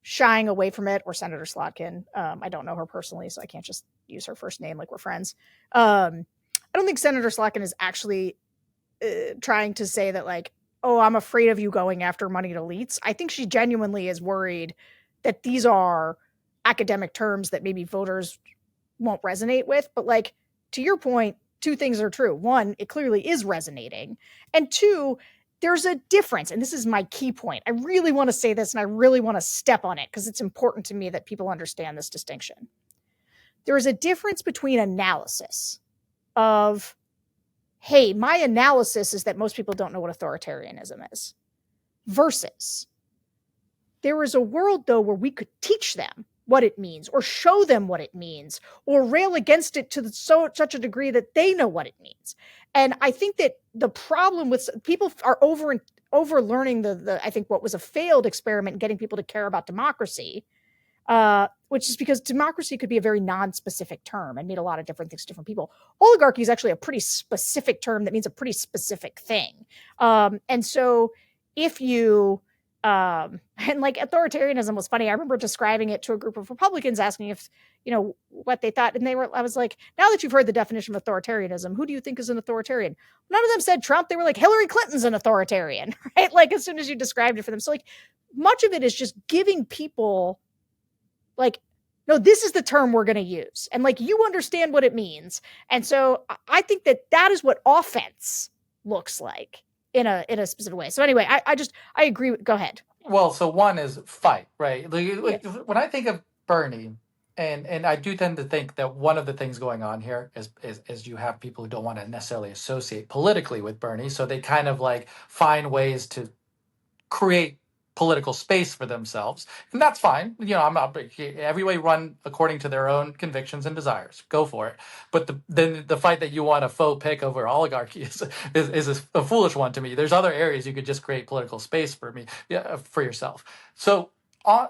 shying away from it, or Senator Slotkin. I don't know her personally, so I can't just use her first name like we're friends. I don't think Senator Slotkin is actually trying to say that, like, oh, I'm afraid of you going after moneyed elites. I think she genuinely is worried that these are academic terms that maybe voters won't resonate with. But, like, to your point, two things are true. One, it clearly is resonating. And two, there's a difference. And this is my key point. I really want to say this, and I really want to step on it because it's important to me that people understand this distinction. There is a difference between analysis of, hey, my analysis is that most people don't know what authoritarianism is, versus there is a world, though, where we could teach them what it means, or show them what it means, or rail against it to such a degree that they know what it means. And I think that the problem with people are over learning the I think what was a failed experiment in getting people to care about democracy, which is because democracy could be a very non-specific term and mean a lot of different things to different people. Oligarchy is actually a pretty specific term that means a pretty specific thing. And so if you and like authoritarianism was funny. I remember describing it to a group of Republicans, asking if, what they thought. And I was like, now that you've heard the definition of authoritarianism, who do you think is an authoritarian? None of them said Trump. They were like, Hillary Clinton's an authoritarian, right? Like as soon as you described it for them. So like much of it is just giving people like, no, this is the term we're going to use. And like, you understand what it means. And so I think that is what offense looks like in a specific way. So anyway, I agree with, go ahead. Well, so one is fight, right? Like when I think of Bernie, and I do tend to think that one of the things going on here is you have people who don't want to necessarily associate politically with Bernie, so they kind of like find ways to create political space for themselves, and that's fine. I'm not. Everybody run according to their own convictions and desires. Go for it. But then the fight that you want to faux pick over oligarchy is a foolish one to me. There's other areas you could just create political space for yourself. So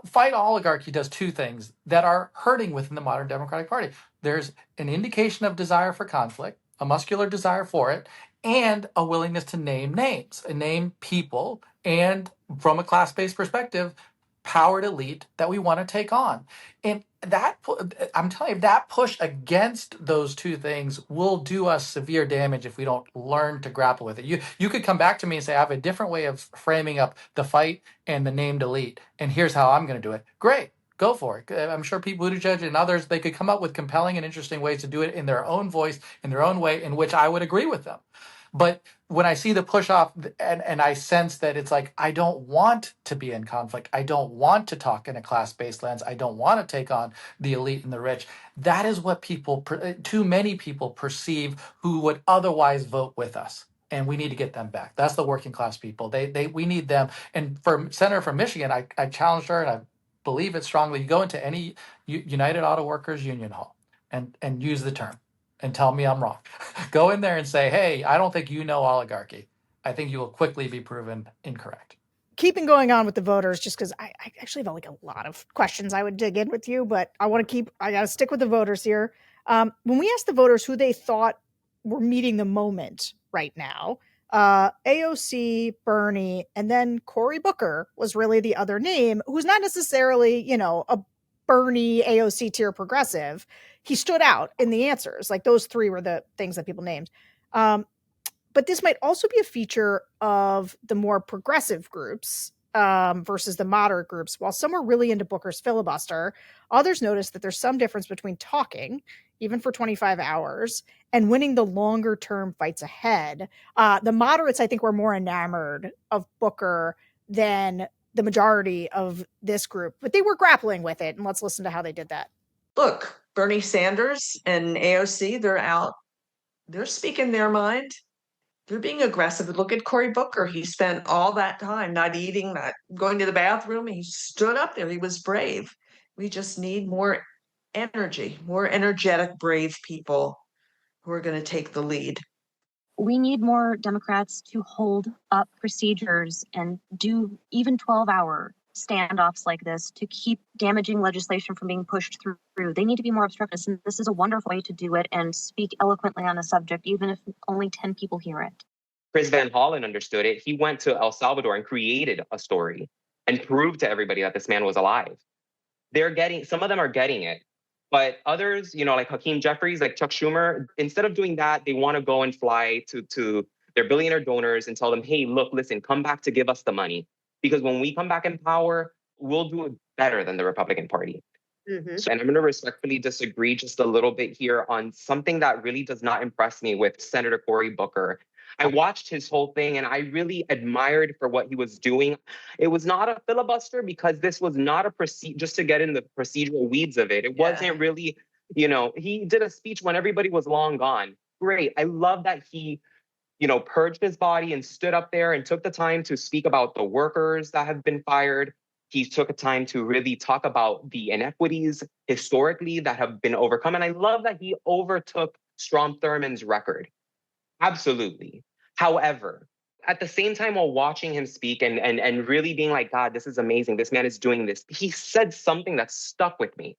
fight oligarchy does two things that are hurting within the modern Democratic Party. There's an indication of desire for conflict, a muscular desire for it, and a willingness to name names and name people, and from a class-based perspective, powered elite that we want to take on. And that, I'm telling you, that push against those two things will do us severe damage if we don't learn to grapple with it. You could come back to me and say, I have a different way of framing up the fight and the named elite, and here's how I'm going to do it. Great. Go for it. I'm sure Pete Buttigieg and others, they could come up with compelling and interesting ways to do it in their own voice, in their own way, in which I would agree with them. But when I see the push off and I sense that it's like, I don't want to be in conflict. I don't want to talk in a class-based lens. I don't want to take on the elite and the rich. That is what too many people perceive who would otherwise vote with us. And we need to get them back. That's the working class people. We need them. And for Senator from Michigan, I challenged her, and I believe it strongly. You go into any United Auto Workers Union hall and use the term and tell me I'm wrong. Go in there and say, hey, I don't think you know oligarchy. I think you will quickly be proven incorrect. Keeping going on with the voters, just because I actually have like a lot of questions I would dig in with you, but I got to stick with the voters here. When we asked the voters who they thought were meeting the moment right now, AOC, Bernie, and then Cory Booker was really the other name, who's not necessarily, a Bernie AOC tier progressive. He stood out in the answers. Like those three were the things that people named. But this might also be a feature of the more progressive groups versus the moderate groups. While some are really into Booker's filibuster, others notice that there's some difference between talking, even for 25 hours, and winning the longer term fights ahead. The moderates, I think, were more enamored of Booker than the majority of this group, but they were grappling with it. And let's listen to how they did that. Look, Bernie Sanders and AOC, they're out. They're speaking their mind. They're being aggressive. Look at Cory Booker. He spent all that time not eating, not going to the bathroom. He stood up there. He was brave. We just need more energy, more energetic, brave people who are going to take the lead. We need more Democrats to hold up procedures and do even 12-hour standoffs like this to keep damaging legislation from being pushed through. They need to be more obstructive. And this is a wonderful way to do it and speak eloquently on a subject, even if only 10 people hear it. Chris Van Hollen understood it. He went to El Salvador and created a story and proved to everybody that this man was alive. Some of them are getting it. But others, like Hakeem Jeffries, like Chuck Schumer, instead of doing that, they want to go and fly to their billionaire donors and tell them, hey, look, listen, come back to give us the money. Because when we come back in power, we'll do it better than the Republican Party. Mm-hmm. And I'm going to respectfully disagree just a little bit here on something that really does not impress me with Senator Cory Booker. I watched his whole thing and I really admired for what he was doing. It was not a filibuster because this was not just to get in the procedural weeds of it. It wasn't really, he did a speech when everybody was long gone. Great. I love that he, purged his body and stood up there and took the time to speak about the workers that have been fired. He took a time to really talk about the inequities historically that have been overcome. And I love that he overtook Strom Thurmond's record. Absolutely. However, at the same time, while watching him speak and really being like, God, this is amazing. This man is doing this. He said something that stuck with me.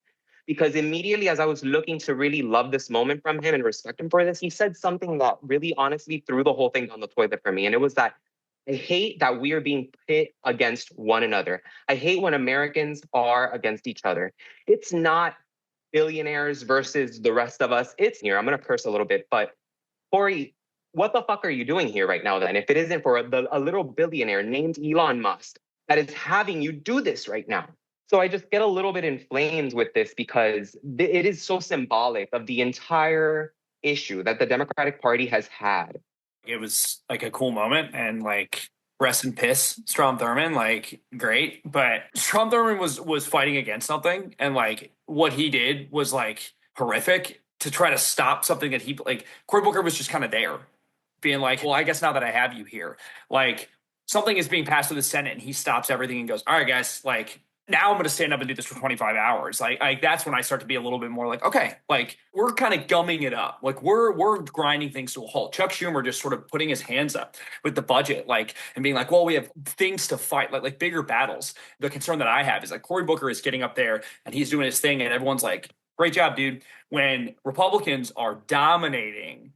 Because immediately as I was looking to really love this moment from him and respect him for this, he said something that really honestly threw the whole thing down the toilet for me. And it was that I hate that we are being pit against one another. I hate when Americans are against each other. It's not billionaires versus the rest of us. It's here. I'm going to curse a little bit, but Corey, what the fuck are you doing here right now then? If it isn't for a little billionaire named Elon Musk that is having you do this right now. So I just get a little bit inflamed with this because it is so symbolic of the entire issue that the Democratic Party has had. It was like a cool moment, and like rest in piss, Strom Thurmond, like great. But Strom Thurmond was fighting against something, and like what he did was like horrific to try to stop something that he like. Cory Booker was just kind of there, being like, well, I guess now that I have you here, like something is being passed through the Senate, and he stops everything and goes, all right, guys, like now I'm going to stand up and do this for 25 hours. Like that's when I start to be a little bit more like, okay, like we're kind of gumming it up. Like we're grinding things to a halt. Chuck Schumer just sort of putting his hands up with the budget, like, and being like, well, we have things to fight, like bigger battles. The concern that I have is like Cory Booker is getting up there and he's doing his thing and everyone's like, great job, dude. When Republicans are dominating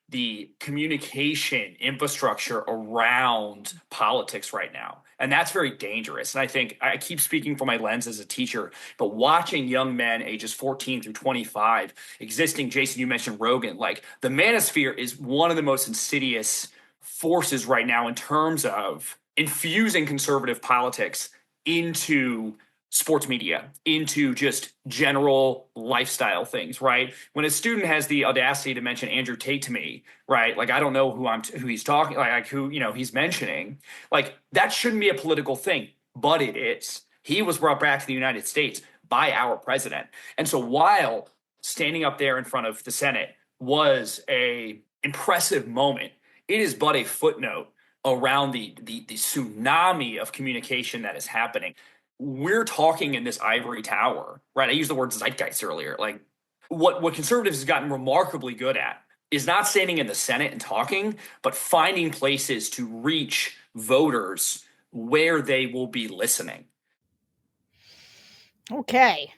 the communication infrastructure around politics right now. And that's very dangerous. And I think I keep speaking from my lens as a teacher, but watching young men ages 14 through 25 existing, Jason, you mentioned Rogan, like the manosphere is one of the most insidious forces right now in terms of infusing conservative politics into sports media, into just general lifestyle things, right? When a student has the audacity to mention Andrew Tate to me, right? Like, I don't know who he's talking, like who, he's mentioning, like that shouldn't be a political thing, but it is. He was brought back to the United States by our president. And so while standing up there in front of the Senate was a impressive moment, it is but a footnote around the tsunami of communication that is happening. We're talking in this ivory tower, right? I used the word zeitgeist earlier. Like what conservatives have gotten remarkably good at is not standing in the Senate and talking, but finding places to reach voters where they will be listening. Okay.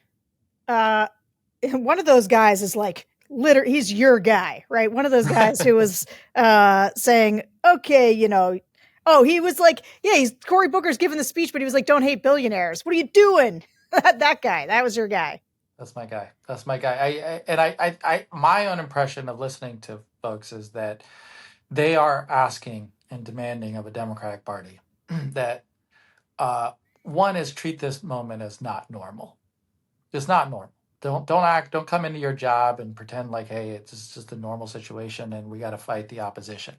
One of those guys is like, he's your guy, right? One of those guys who was saying, okay, oh, he was like, yeah, Cory Booker's giving the speech, but he was like, don't hate billionaires. What are you doing? That guy, that was your guy. That's my guy. That's my guy. I my own impression of listening to folks is that they are asking and demanding of a Democratic Party that one is treat this moment as not normal. It's not normal. Don't come into your job and pretend like, hey, it's just a normal situation and we got to fight the opposition.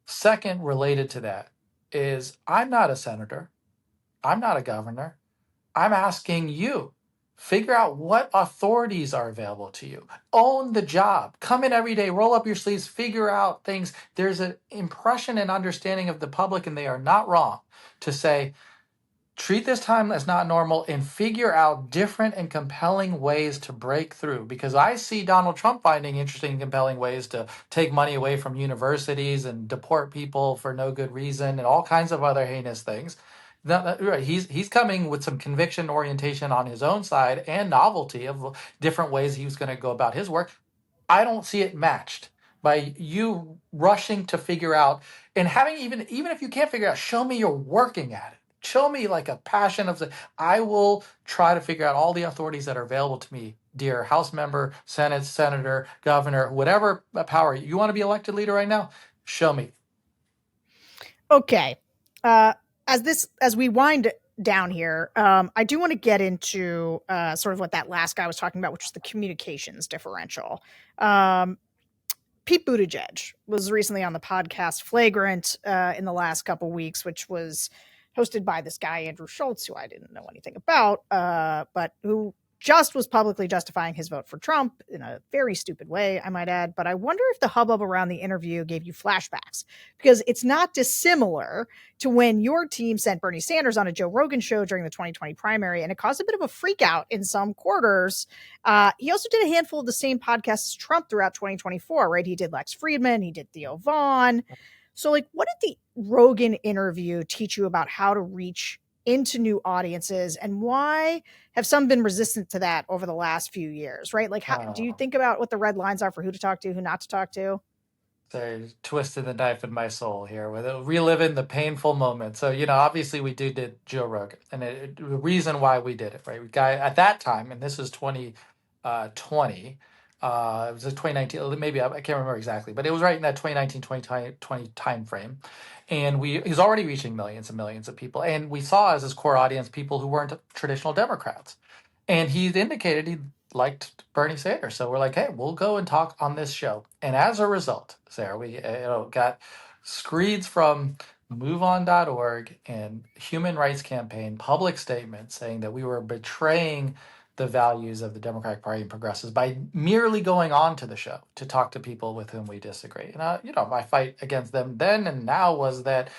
Second, related to that, is I'm not a senator. I'm not a governor. I'm asking you, figure out what authorities are available to you. Own the job. Come in every day, roll up your sleeves, figure out things. There's an impression and understanding of the public, and they are not wrong, to say, treat this time as not normal and figure out different and compelling ways to break through. Because I see Donald Trump finding interesting and compelling ways to take money away from universities and deport people for no good reason and all kinds of other heinous things. He's coming with some conviction orientation on his own side and novelty of different ways he was going to go about his work. I don't see it matched by you rushing to figure out and having even if you can't figure out, show me you're working at it. Show me like a passion of I will try to figure out all the authorities that are available to me, dear House member, Senate, Senator, Governor, whatever power. You want to be elected leader right now? Show me. Okay. As we wind down here, I do want to get into sort of what that last guy was talking about, which is the communications differential. Pete Buttigieg was recently on the podcast Flagrant in the last couple weeks, which was hosted by this guy, Andrew Schultz, who I didn't know anything about, but who just was publicly justifying his vote for Trump in a very stupid way, I might add. But I wonder if the hubbub around the interview gave you flashbacks, because it's not dissimilar to when your team sent Bernie Sanders on a Joe Rogan show during the 2020 primary, and it caused a bit of a freak out in some quarters. He also did a handful of the same podcasts as Trump throughout 2024, right? He did Lex Friedman, he did Theo Vaughn. So, like, what did the Rogan interview teach you about how to reach into new audiences, and why have some been resistant to that over the last few years, right? Like, how do you think about what the red lines are for who to talk to, who not to talk to? So twisted the knife in my soul here with reliving the painful moment. So, obviously we did Joe Rogan, and the reason why we did it, right? We got at that time, and this was 2020. It was 2019, maybe I can't remember exactly, but it was right in that 2019, 2020 time frame. And he's already reaching millions and millions of people. And we saw as his core audience people who weren't traditional Democrats. And he indicated he liked Bernie Sanders. So we're like, hey, we'll go and talk on this show. And as a result, Sarah, we got screeds from MoveOn.org and Human Rights Campaign public statements saying that we were betraying the values of the Democratic Party and progressives by merely going on to the show to talk to people with whom we disagree. And, my fight against them then and now was that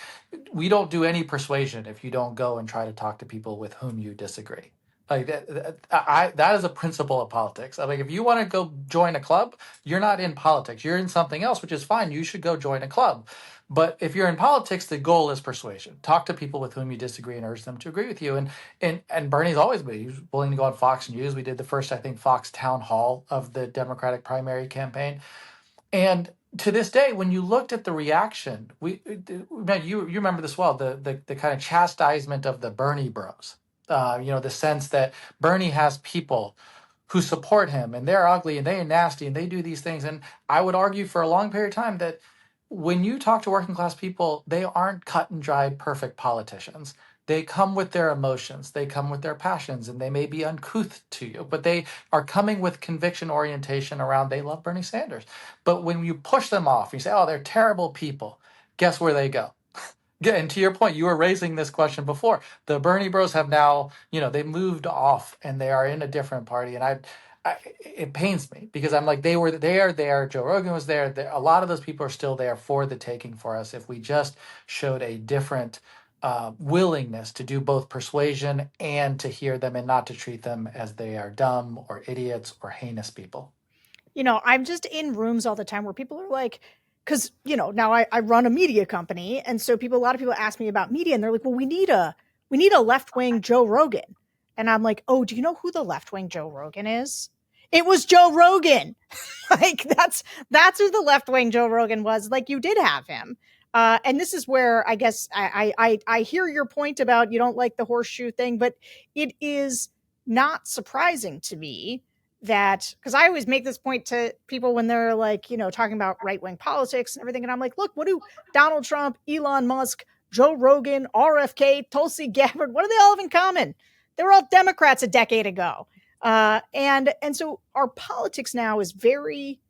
we don't do any persuasion if you don't go and try to talk to people with whom you disagree. Like that is a principle of politics. I mean, if you want to go join a club, you're not in politics. You're in something else, which is fine. You should go join a club. But if you're in politics, the goal is persuasion. Talk to people with whom you disagree and urge them to agree with you. And Bernie's always been, he was willing to go on Fox News. We did the first, I think, Fox town hall of the Democratic primary campaign. And to this day, when you looked at the reaction, you remember this well, the kind of chastisement of the Bernie bros. The sense that Bernie has people who support him and they're ugly and they're nasty and they do these things. And I would argue for a long period of time that when you talk to working class people, they aren't cut and dried perfect politicians. They come with their emotions, they come with their passions, and they may be uncouth to you, but they are coming with conviction orientation around they love Bernie Sanders. But when you push them off, you say, oh, they're terrible people, guess where they go? Yeah, and to your point, you were raising this question before. The Bernie bros have now, they moved off and they are in a different party. And it pains me because I'm like, they are there. Joe Rogan was there. A lot of those people are still there for the taking for us if we just showed a different willingness to do both persuasion and to hear them and not to treat them as they are dumb or idiots or heinous people. I'm just in rooms all the time where people are like, because, now I run a media company. And so a lot of people ask me about media and they're like, well, we need a left-wing Joe Rogan. And I'm like, oh, do you know who the left-wing Joe Rogan is? It was Joe Rogan. Like that's who the left-wing Joe Rogan was. Like you did have him. And this is where I guess I hear your point about you don't like the horseshoe thing, but it is not surprising to me that, because I always make this point to people when they're like, talking about right-wing politics and everything. And I'm like, look, what do Donald Trump, Elon Musk, Joe Rogan, RFK, Tulsi Gabbard, what do they all have in common? They were all Democrats a decade ago. And so our politics now is very,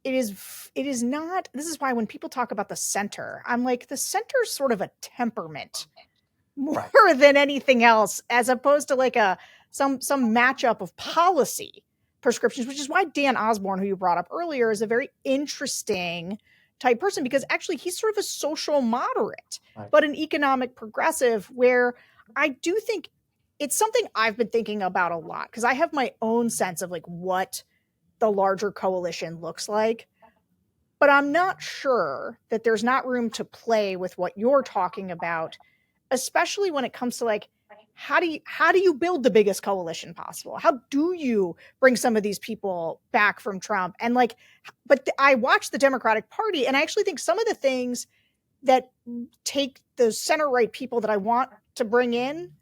it is not, this is why when people talk about the center, I'm like, the center is sort of a temperament more than anything else, as opposed to like some matchup of policy prescriptions, which is why Dan Osborne, who you brought up earlier, is a very interesting type person, because actually he's sort of a social moderate, but an economic progressive, where I do think it's something I've been thinking about a lot, because I have my own sense of like what the larger coalition looks like. But I'm not sure that there's not room to play with what you're talking about, especially when it comes to like, how do you build the biggest coalition possible? How do you bring some of these people back from Trump? And like, I watched the Democratic Party, and I actually think some of the things that take the center right people that I want to bring in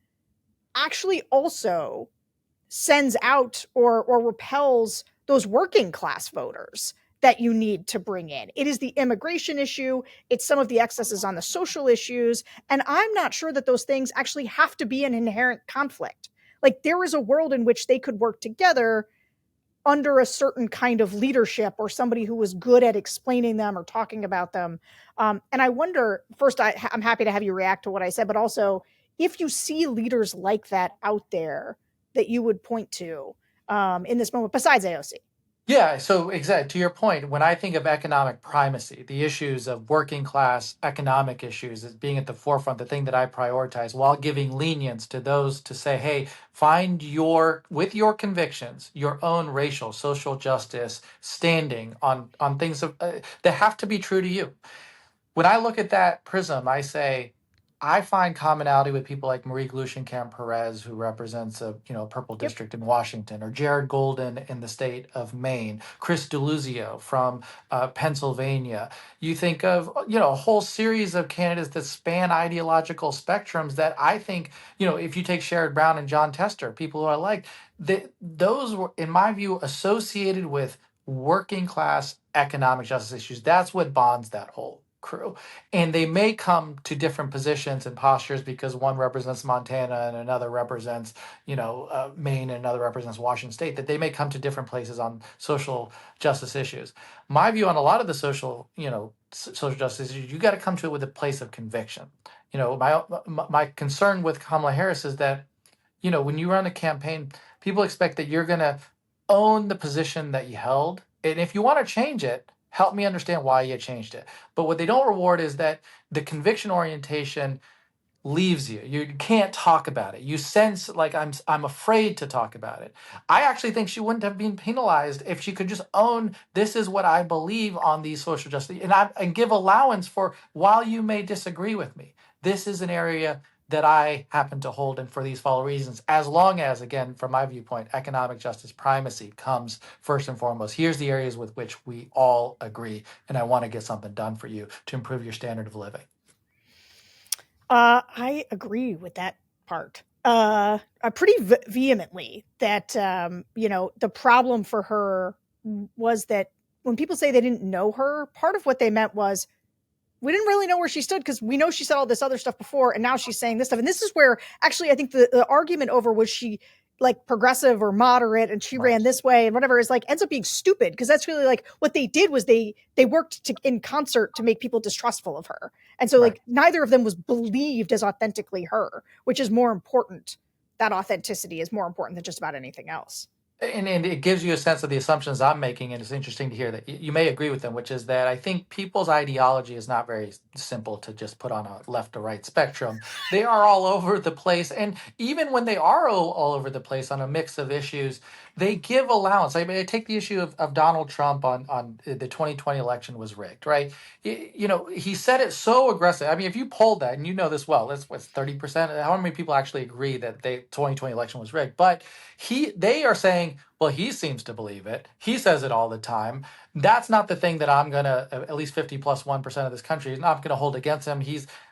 actually also sends out or repels those working class voters that you need to bring in. It is the immigration issue. It's some of the excesses on the social issues. And I'm not sure that those things actually have to be an inherent conflict. Like there is a world in which they could work together under a certain kind of leadership or somebody who was good at explaining them or talking about them. And I wonder, first, I'm happy to have you react to what I said, but also if you see leaders like that out there, that you would point to in this moment besides AOC? Yeah, so exactly to your point, when I think of economic primacy, the issues of working class economic issues as being at the forefront, the thing that I prioritize while giving lenience to those to say, hey, find with your convictions, your own racial, social justice standing on things that have to be true to you. When I look at that prism, I say, I find commonality with people like Marie Glueschenkamp-Perez, who represents a purple district in Washington, or Jared Golden in the state of Maine, Chris Deluzio from Pennsylvania. You think of a whole series of candidates that span ideological spectrums that I think if you take Sherrod Brown and John Tester, people who I like, those were, in my view, associated with working class economic justice issues. That's what bonds that whole crew. And they may come to different positions and postures because one represents Montana and another represents, Maine and another represents Washington State, that they may come to different places on social justice issues. My view on a lot of the social justice issues, you got to come to it with a place of conviction. My concern with Kamala Harris is that, when you run a campaign, people expect that you're going to own the position that you held. And if you want to change it, help me understand why you changed it. But what they don't reward is that the conviction orientation leaves you. You can't talk about it. You sense like I'm afraid to talk about it. I actually think she wouldn't have been penalized if she could just own this is what I believe on these social justice and give allowance for while you may disagree with me. This is an area that I happen to hold, and for these following reasons, as long as, again, from my viewpoint, economic justice primacy comes first and foremost. Here's the areas with which we all agree, and I want to get something done for you to improve your standard of living. I agree with that part pretty vehemently that, the problem for her was that when people say they didn't know her, part of what they meant was, we didn't really know where she stood because we know she said all this other stuff before, and now she's saying this stuff. And this is where actually I think the argument over was she like progressive or moderate and she ran this way and whatever is like ends up being stupid, because that's really like what they did was they worked in concert to make people distrustful of her. And so like neither of them was believed as authentically her, which is more important. That authenticity is more important than just about anything else. And it gives you a sense of the assumptions I'm making, and it's interesting to hear that you may agree with them, which is that I think people's ideology is not very simple to just put on a left to right spectrum. They are all over the place, and even when they are all over the place on a mix of issues, they give allowance. I mean, I take the issue of Donald Trump on the 2020 election was rigged, right? He said it so aggressive. I mean, if you polled that, and you know this well, that's what's 30%. How many people actually agree that the 2020 election was rigged? But they are saying, well, he seems to believe it. He says it all the time. That's not the thing that I'm going to, at least 50+1% of this country, is not going to hold against him.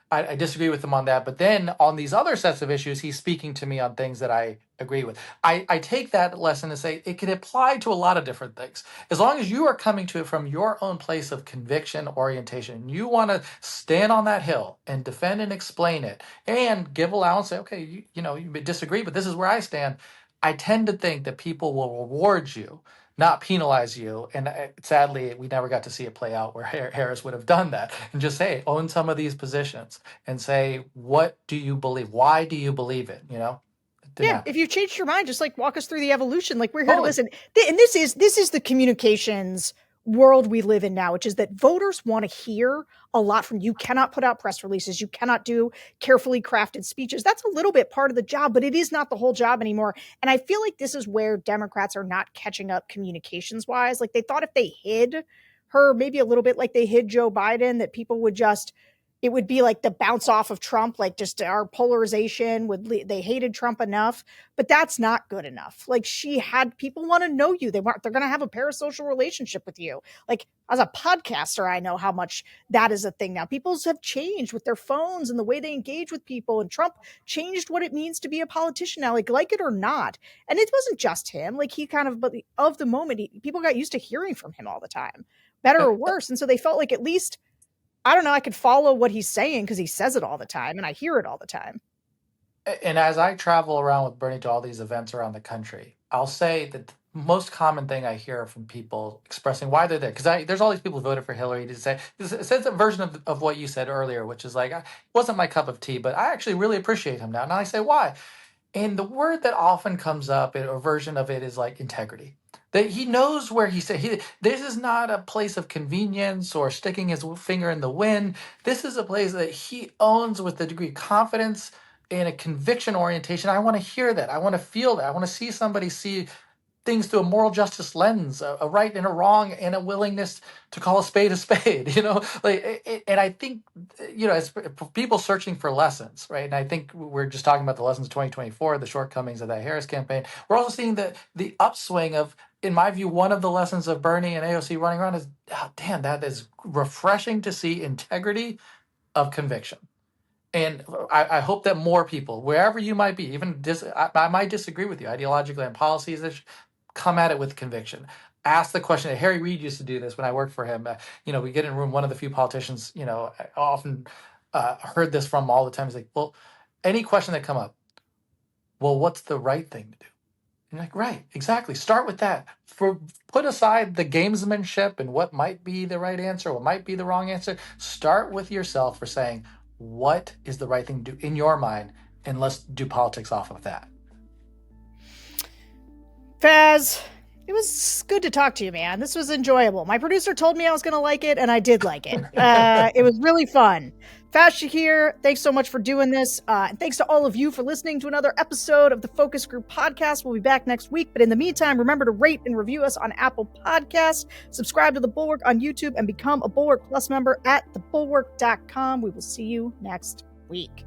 I disagree with him on that. But then on these other sets of issues, he's speaking to me on things that I agree with. I take that lesson and say it can apply to a lot of different things. As long as you are coming to it from your own place of conviction, orientation, you want to stand on that hill and defend and explain it and give allowance, say, okay, you may disagree, but this is where I stand. I tend to think that people will reward you, not penalize you. And sadly, we never got to see it play out where Harris would have done that and just say, own some of these positions and say, what do you believe? Why do you believe it? Yeah, if you've changed your mind, just like walk us through the evolution. Like we're here to listen. And this is the communications world we live in now, which is that voters want to hear a lot from you. You cannot put out press releases. You cannot do carefully crafted speeches. That's a little bit part of the job, but it is not the whole job anymore. And I feel like this is where Democrats are not catching up communications wise. Like they thought if they hid her maybe a little bit like they hid Joe Biden, that people would it would be like the bounce off of Trump, like just our polarization they hated Trump enough, but that's not good enough. Like people want to know you. They're going to have a parasocial relationship with you. Like as a podcaster, I know how much that is a thing now. People have changed with their phones and the way they engage with people. And Trump changed what it means to be a politician now, like it or not. And it wasn't just him. Like but of the moment, people got used to hearing from him all the time, better or worse. And so they felt like at least, I don't know, I could follow what he's saying because he says it all the time and I hear it all the time. And as I travel around with Bernie to all these events around the country, I'll say that the most common thing I hear from people expressing why they're there, because there's all these people who voted for Hillary to say, it's a version of what you said earlier, which is like, it wasn't my cup of tea, but I actually really appreciate him now. And I say, why? And the word that often comes up, a version of it, is like integrity. That he knows where he said, this is not a place of convenience or sticking his finger in the wind. This is a place that he owns with a degree of confidence and a conviction orientation. I want to hear that. I want to feel that. I want to see somebody see things through a moral justice lens, a right and a wrong, and a willingness to call a spade, and I think, as people searching for lessons, right? And I think we're just talking about the lessons of 2024, the shortcomings of that Harris campaign. We're also seeing the upswing of, in my view, one of the lessons of Bernie and AOC running around is, damn, that is refreshing to see integrity of conviction. And I hope that more people, wherever you might be, even I might disagree with you ideologically on policies, come at it with conviction. Ask the question. Harry Reid used to do this when I worked for him. We get in a room, one of the few politicians, I often heard this from all the time. He's like, well, any question that come up, well, what's the right thing to do? And you're like, right, exactly. Start with that. Put aside the gamesmanship and what might be the right answer, what might be the wrong answer. Start with yourself for saying, what is the right thing to do in your mind? And let's do politics off of that. Faiz, it was good to talk to you, man. This was enjoyable. My producer told me I was going to like it, and I did like it. It was really fun. Faiz Shakir, thanks so much for doing this. And thanks to all of you for listening to another episode of the Focus Group Podcast. We'll be back next week. But in the meantime, remember to rate and review us on Apple Podcasts, subscribe to The Bulwark on YouTube, and become a Bulwark Plus member at thebulwark.com. We will see you next week.